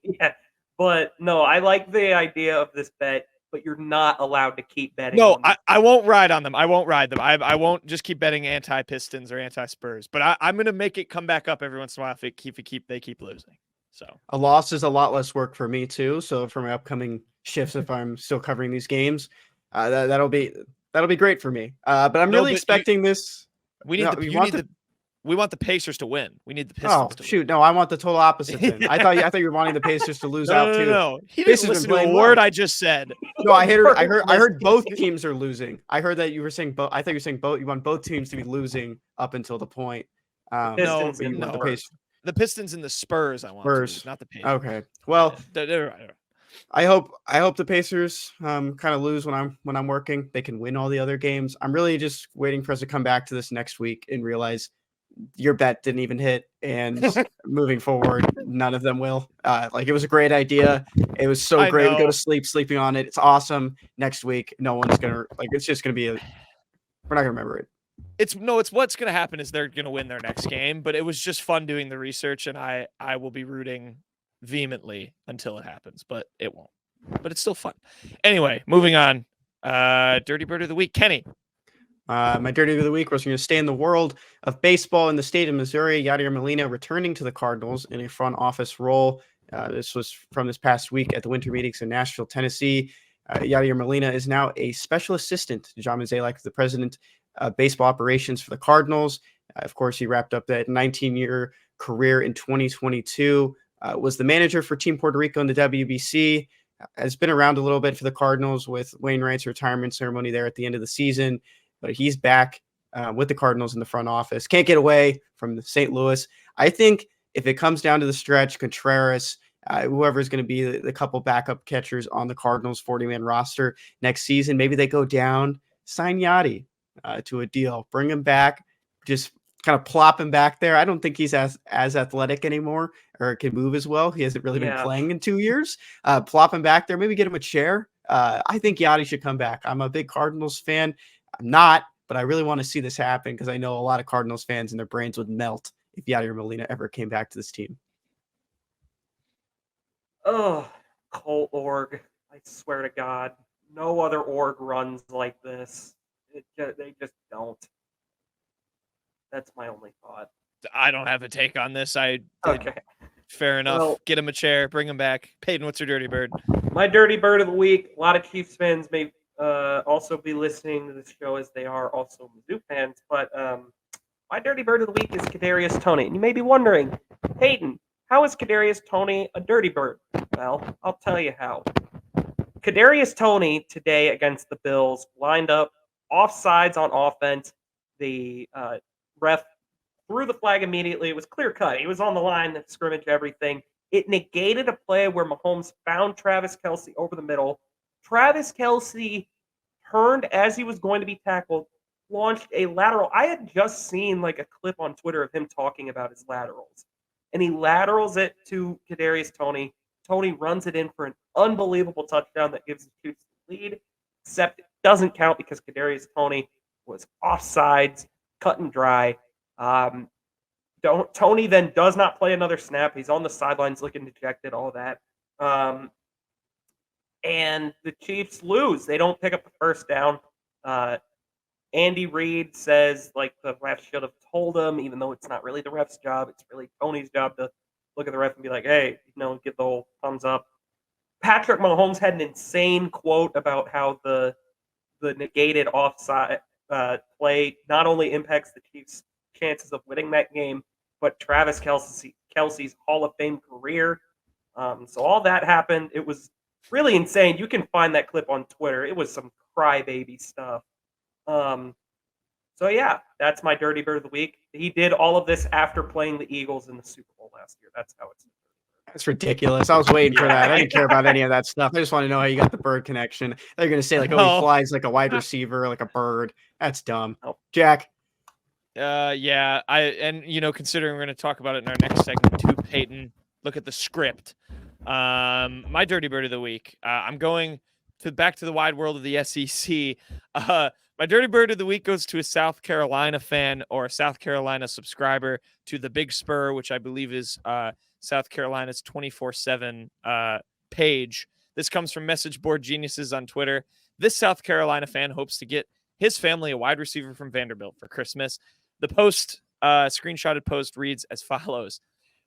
Yeah, but no, I like the idea of this bet, but you're not allowed to keep betting. No, I won't ride on them. I won't ride them. I won't just keep betting anti-Pistons or anti-Spurs, but I'm going to make it come back up every once in a while if they keep losing. So a loss is a lot less work for me too. So for my upcoming shifts, if I'm still covering these games, that'll be great for me. But I'm really expecting this. We want the Pacers to win. We need the Pistons to win. Shoot. No, I want the total opposite then. I thought you were wanting the Pacers to lose out too. No. He didn't listen to a word I just said. No, I heard both teams are losing. I heard that you were saying both. I thought you were saying both. You want both teams to be losing up until the point. The Pistons and the Spurs I want to lose, not the Pacers. Okay. Well, I hope the Pacers kind of lose when I'm working. They can win all the other games. I'm really just waiting for us to come back to this next week and realize your bet didn't even hit, and moving forward, none of them will. Like it was a great idea. It was so great to go to sleeping on it. It's awesome. Next week, no one's gonna it's just gonna be we're not gonna remember it. It's what's going to happen is they're going to win their next game, but it was just fun doing the research, and I will be rooting vehemently until it happens, but it won't. But it's still fun. Anyway, moving on. Dirty Bird of the Week. Kenny. My dirty of the week was going to stay in the world of baseball in the state of Missouri. Yadier Molina returning to the Cardinals in a front office role. This was from this past week at the winter meetings in Nashville, Tennessee. Yadier Molina is now a special assistant to John Mozeliak, the president of baseball operations for the Cardinals. Of course, he wrapped up that 19-year career in 2022. Was the manager for Team Puerto Rico in the WBC. Has been around a little bit for the Cardinals with Wainwright's retirement ceremony there at the end of the season. But he's back with the Cardinals in the front office. Can't get away from St. Louis. I think if it comes down to the stretch, Contreras, whoever is going to be the couple backup catchers on the Cardinals 40-man roster next season, maybe they go down, sign Yadi to a deal, bring him back, just kind of plop him back there. I don't think he's as athletic anymore or can move as well. He hasn't really been playing in 2 years. Plop him back there, maybe get him a chair. I think Yadi should come back. I'm a big Cardinals fan. I'm not, but I really want to see this happen because I know a lot of Cardinals fans and their brains would melt if Yadier Molina ever came back to this team. Oh, Colt org. I swear to God, no other org runs like this. They just don't. That's my only thought. I don't have a take on this. Okay. Fair enough. Well, get him a chair, bring him back. Peyton, what's your dirty bird? My dirty bird of the week. A lot of Chiefs fans may also be listening to this show as they are also Mizzou fans. But my dirty bird of the week is Kadarius Toney. And you may be wondering, Peyton, how is Kadarius Toney a dirty bird? Well, I'll tell you how. Kadarius Toney today against the Bills lined up offsides on offense. The ref threw the flag immediately. It was clear cut. He was on the line of scrimmage, everything. It negated a play where Mahomes found Travis Kelce over the middle. Travis Kelce turned as he was going to be tackled, launched a lateral. I had just seen like a clip on Twitter of him talking about his laterals. And he laterals it to Kadarius Toney. Toney runs it in for an unbelievable touchdown that gives the Chiefs the lead, except it doesn't count because Kadarius Toney was offsides, cut and dry. Toney then does not play another snap. He's on the sidelines looking dejected, all of that. And the Chiefs lose. They don't pick up the first down. Andy Reid says like the ref should have told him, even though it's not really the ref's job. It's really Toney's job to look at the ref and be like, hey, give the whole thumbs up. Patrick Mahomes had an insane quote about how the negated offside play not only impacts the Chiefs' chances of winning that game, but Travis Kelce's Hall of Fame career. So all that happened. It was really insane. You can find that clip on Twitter. It was some crybaby stuff. So yeah, that's my dirty bird of the week. He did all of this after playing the Eagles in the Super Bowl last year. That's how it's. That's ridiculous. I was waiting for that. I didn't care about any of that stuff. I just want to know how you got the bird connection. They're going to say like, oh, he flies like a wide receiver, like a bird. That's dumb. Jack. Yeah. Considering we're going to talk about it in our next segment too, Peyton, look at the script. My dirty bird of the week. I'm going back to the wide world of the SEC. My dirty bird of the week goes to a South Carolina fan or a South Carolina subscriber to the Big Spur, which I believe is South Carolina's 24/7 page. This comes from Message Board Geniuses on Twitter. This South Carolina fan hopes to get his family a wide receiver from Vanderbilt for Christmas. The post, screenshotted post reads as follows.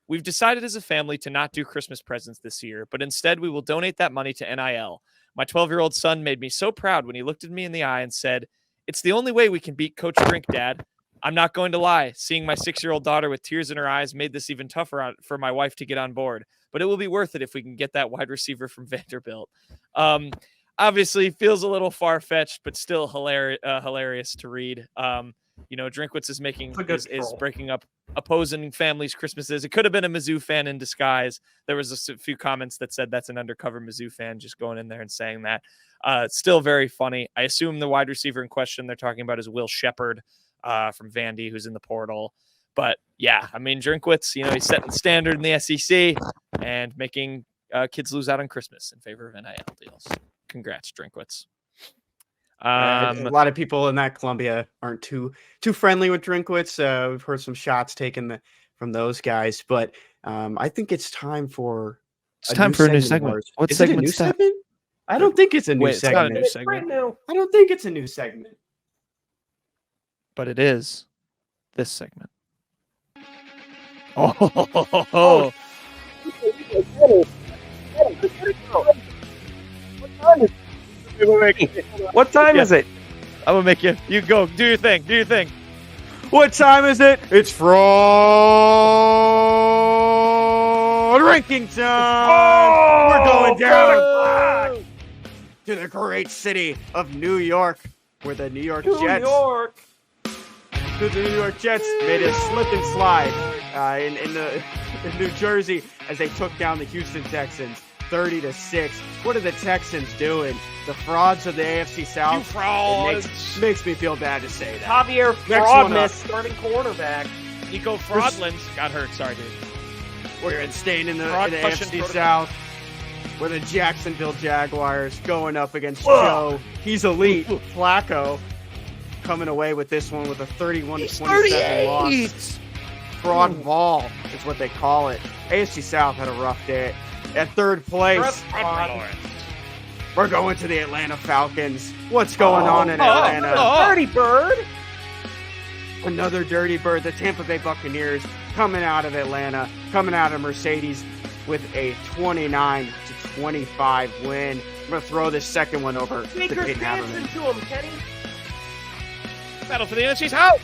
We've decided as a family to not do Christmas presents this year, but instead we will donate that money to NIL. My 12-year-old son made me so proud when he looked at me in the eye and said, "It's the only way we can beat Coach Drink, Dad." I'm not going to lie. Seeing my 6-year-old daughter with tears in her eyes made this even tougher for my wife to get on board. But it will be worth it if we can get that wide receiver from Vanderbilt. Obviously, feels a little far-fetched, but still hilarious to read. Drinkwitz is breaking up opposing families' Christmases. It could have been a Mizzou fan in disguise. There was a few comments that said that's an undercover Mizzou fan just going in there and saying that. Still very funny. I assume the wide receiver in question they're talking about is Will Shepard from Vandy, who's in the portal. But yeah, I mean, Drinkwitz, he's setting the standard in the SEC and making kids lose out on Christmas in favor of NIL deals. Congrats, Drinkwitz. A lot of people in that Columbia aren't too friendly with Drinkwitz. We've heard some shots taken from those guys, but I think it's time for a new segment. What is segment? It a new segment? I don't think it's a new segment. It's not a new segment. I don't think it's a new segment. but it is this segment. Oh. What time is it? I'm gonna make you go. Do your thing. Do your thing. What time is it? It's fraud ranking time. We're going down to the great city of New York, where the New York Jets made a slip and slide in New Jersey as they took down the Houston Texans 30-6. What are the Texans doing? The frauds of the AFC South. You frauds. Makes me feel bad to say that. Javier Fraudness, starting quarterback. Nico Fraudlands got hurt. Sorry, dude. We're staying in the Fraud AFC protocol. South, where the Jacksonville Jaguars going up against Joe. He's elite. Flacco coming away with this one with a 31-27 loss. Fraud ball is what they call it. AFC South had a rough day. At third place, we're going to the Atlanta Falcons. What's going on in Atlanta? Dirty Bird. Another dirty bird. The Tampa Bay Buccaneers coming out of Atlanta, coming out of Mercedes with a 29-25 win. I'm going to throw this second one over to Baker's Peyton dancing Haberman. to him, Kenny. Battle for the NFC's house.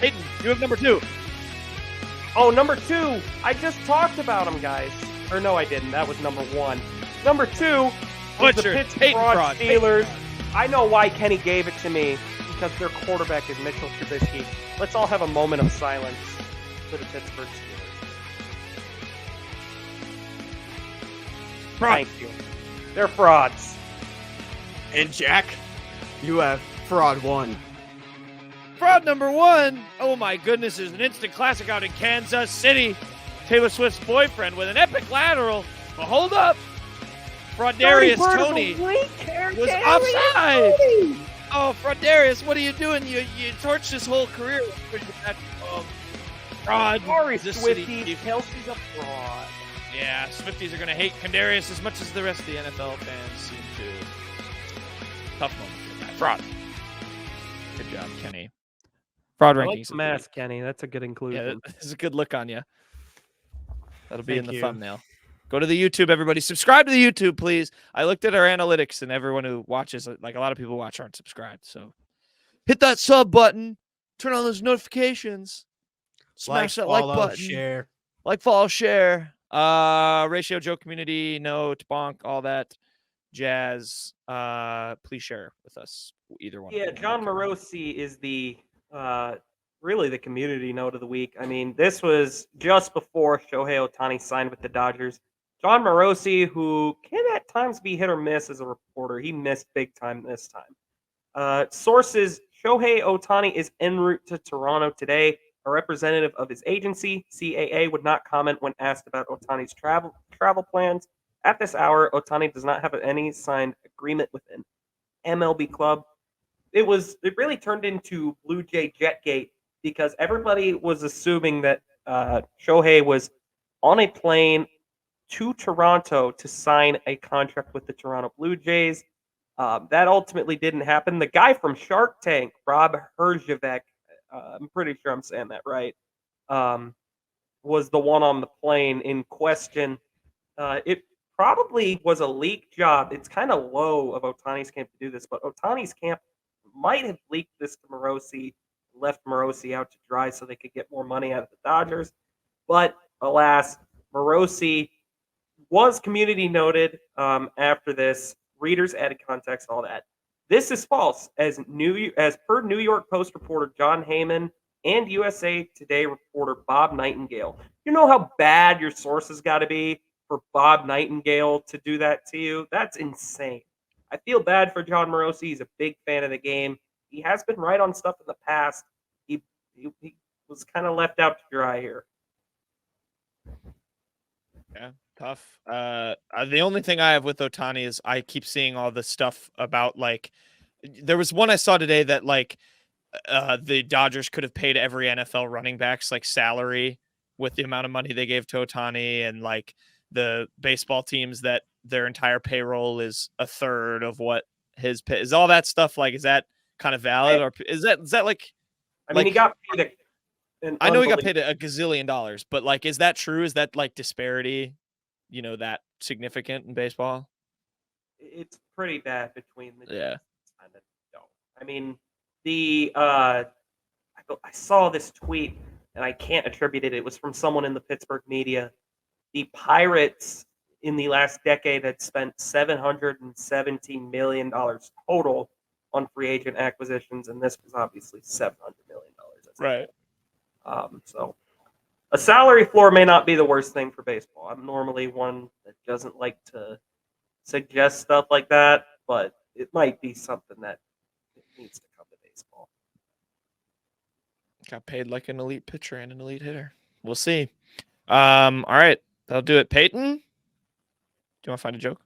Aidan, you have number 2. Oh, number 2. I just talked about him, guys. Or no, I didn't. That was number 1. Number 2 is the Butcher. Pittsburgh Peyton fraud. Steelers. I know why Kenny gave it to me, because their quarterback is Mitchell Trubisky. Let's all have a moment of silence for the Pittsburgh Steelers. Thank you. They're frauds. And Jack, you have fraud 1. Fraud number 1. Oh my goodness, is an instant classic out in Kansas City. Taylor Swift's boyfriend with an epic lateral. But hold up. Fraudarius Tony was offside. Oh, Fraudarius, what are you doing? You torched his whole career. Fraud. Sorry, The Swifties. city. Kelsey's a fraud. Yeah, Swifties are going to hate Kadarius as much as the rest of the NFL fans seem to. Tough moment for the guy. Fraud. Good job, Kenny. Fraud I rankings. like the mask, Kenny. That's a good inclusion. Yeah, that's a good look on you. That'll be Thank in the you. thumbnail. Go to the YouTube, everybody. Subscribe to the YouTube, please. I looked at our analytics, and everyone who watches, like a lot of people watch, aren't subscribed. So hit that sub button. Turn on those notifications. Smash that like follow, button. share. Like, follow, share. Ratio, Joe community, note, bonk, all that jazz. Please share with us. Either one. Yeah, John Morosi is the really the community note of the week. I mean, this was just before Shohei Ohtani signed with the Dodgers. John Morosi, who can at times be hit or miss as a reporter, he missed big time this time. Sources: Shohei Ohtani is en route to Toronto today. A representative of his agency, CAA, would not comment when asked about Ohtani's travel plans. At this hour, Ohtani does not have any signed agreement with an MLB club. It really turned into Blue Jay Jetgate because everybody was assuming that Shohei was on a plane to Toronto to sign a contract with the Toronto Blue Jays. That ultimately didn't happen. The guy from Shark Tank, Rob Herjavec, I'm pretty sure I'm saying that right, was the one on the plane in question. It probably was a leak job. It's kind of low of Ohtani's camp to do this, but Ohtani's camp might have leaked this to Morosi, left Morosi out to dry so they could get more money out of the Dodgers. But alas, Morosi was community noted after this. Readers added context, all that. This is false, as per New York Post reporter John Heyman and USA Today reporter Bob Nightingale. You know how bad your sources got to be for Bob Nightingale to do that to you? That's insane. I feel bad for John Morosi. He's a big fan of the game. He has been right on stuff in the past. He was kind of left out to dry here. Yeah, tough. The only thing I have with Ohtani is I keep seeing all this stuff about, like, there was one I saw today that, like, the Dodgers could have paid every NFL running backs like salary with the amount of money they gave to Ohtani, and like the baseball teams that their entire payroll is a third of what his pay is. All that stuff, like, is that kind of valid, or is that like I mean, he got paid an I know he got unbelievable- paid a gazillion dollars, but like, is that true? Is that like disparity, that significant in baseball? It's pretty bad between the Yeah. teams and the don't. I mean, I saw this tweet and I can't attribute it. It was from someone in the Pittsburgh media. The Pirates in the last decade had spent $717 million total on free agent acquisitions, and this was obviously $700 million. Right. So a salary floor may not be the worst thing for baseball. I'm normally one that doesn't like to suggest stuff like that, but it might be something that needs to come to baseball. Got paid like an elite pitcher and an elite hitter. We'll see. All right. That'll do it. Peyton, do you want to find a joke?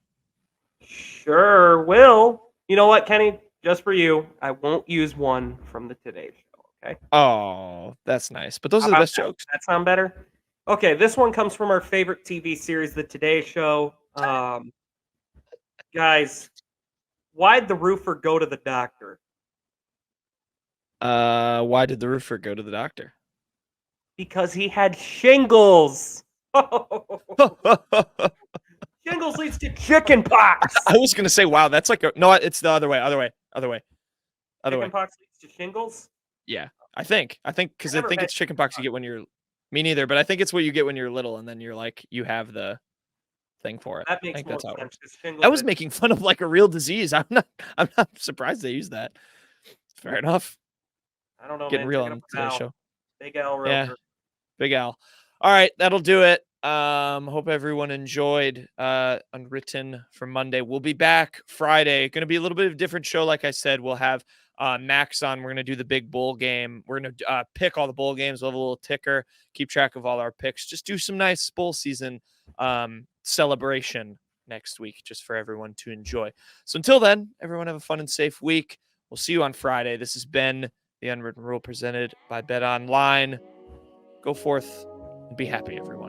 Sure will. You know what, Kenny? Just for you, I won't use one from the Today Show, okay? Oh, that's nice. But those How are the about best that? jokes. That sound better? Okay, this one comes from our favorite TV series, The Today Show. Guys, why'd the roofer go to the doctor? Why did the roofer go to the doctor? Because he had shingles. I Shingles leads to chicken pox. was gonna say, wow, that's like no, it's the other way. Chicken pox leads to shingles? Yeah, I think because I never think had it's chicken pox you get when you're. Me neither, but I think it's what you get when you're little, and then you're like you have the thing for it. That I makes think more that's how it sense. works. 'Cause shingles I was is- making fun of like a real disease. I'm not surprised they use that. Fair enough. I don't know, Getting man. real Check it on out today's now. show. Big Al Yeah. Roker. Big Al. All right, that'll do it. Hope everyone enjoyed Unwritten for Monday. We'll be back Friday. Going to be a little bit of a different show. Like I said, we'll have Max on. We're going to do the big bowl game. We're going to pick all the bowl games. We'll have a little ticker, keep track of all our picks. Just do some nice bowl season celebration next week just for everyone to enjoy. So until then, everyone have a fun and safe week. We'll see you on Friday. This has been The Unwritten Rule presented by Bet Online. Go forth and be happy, everyone.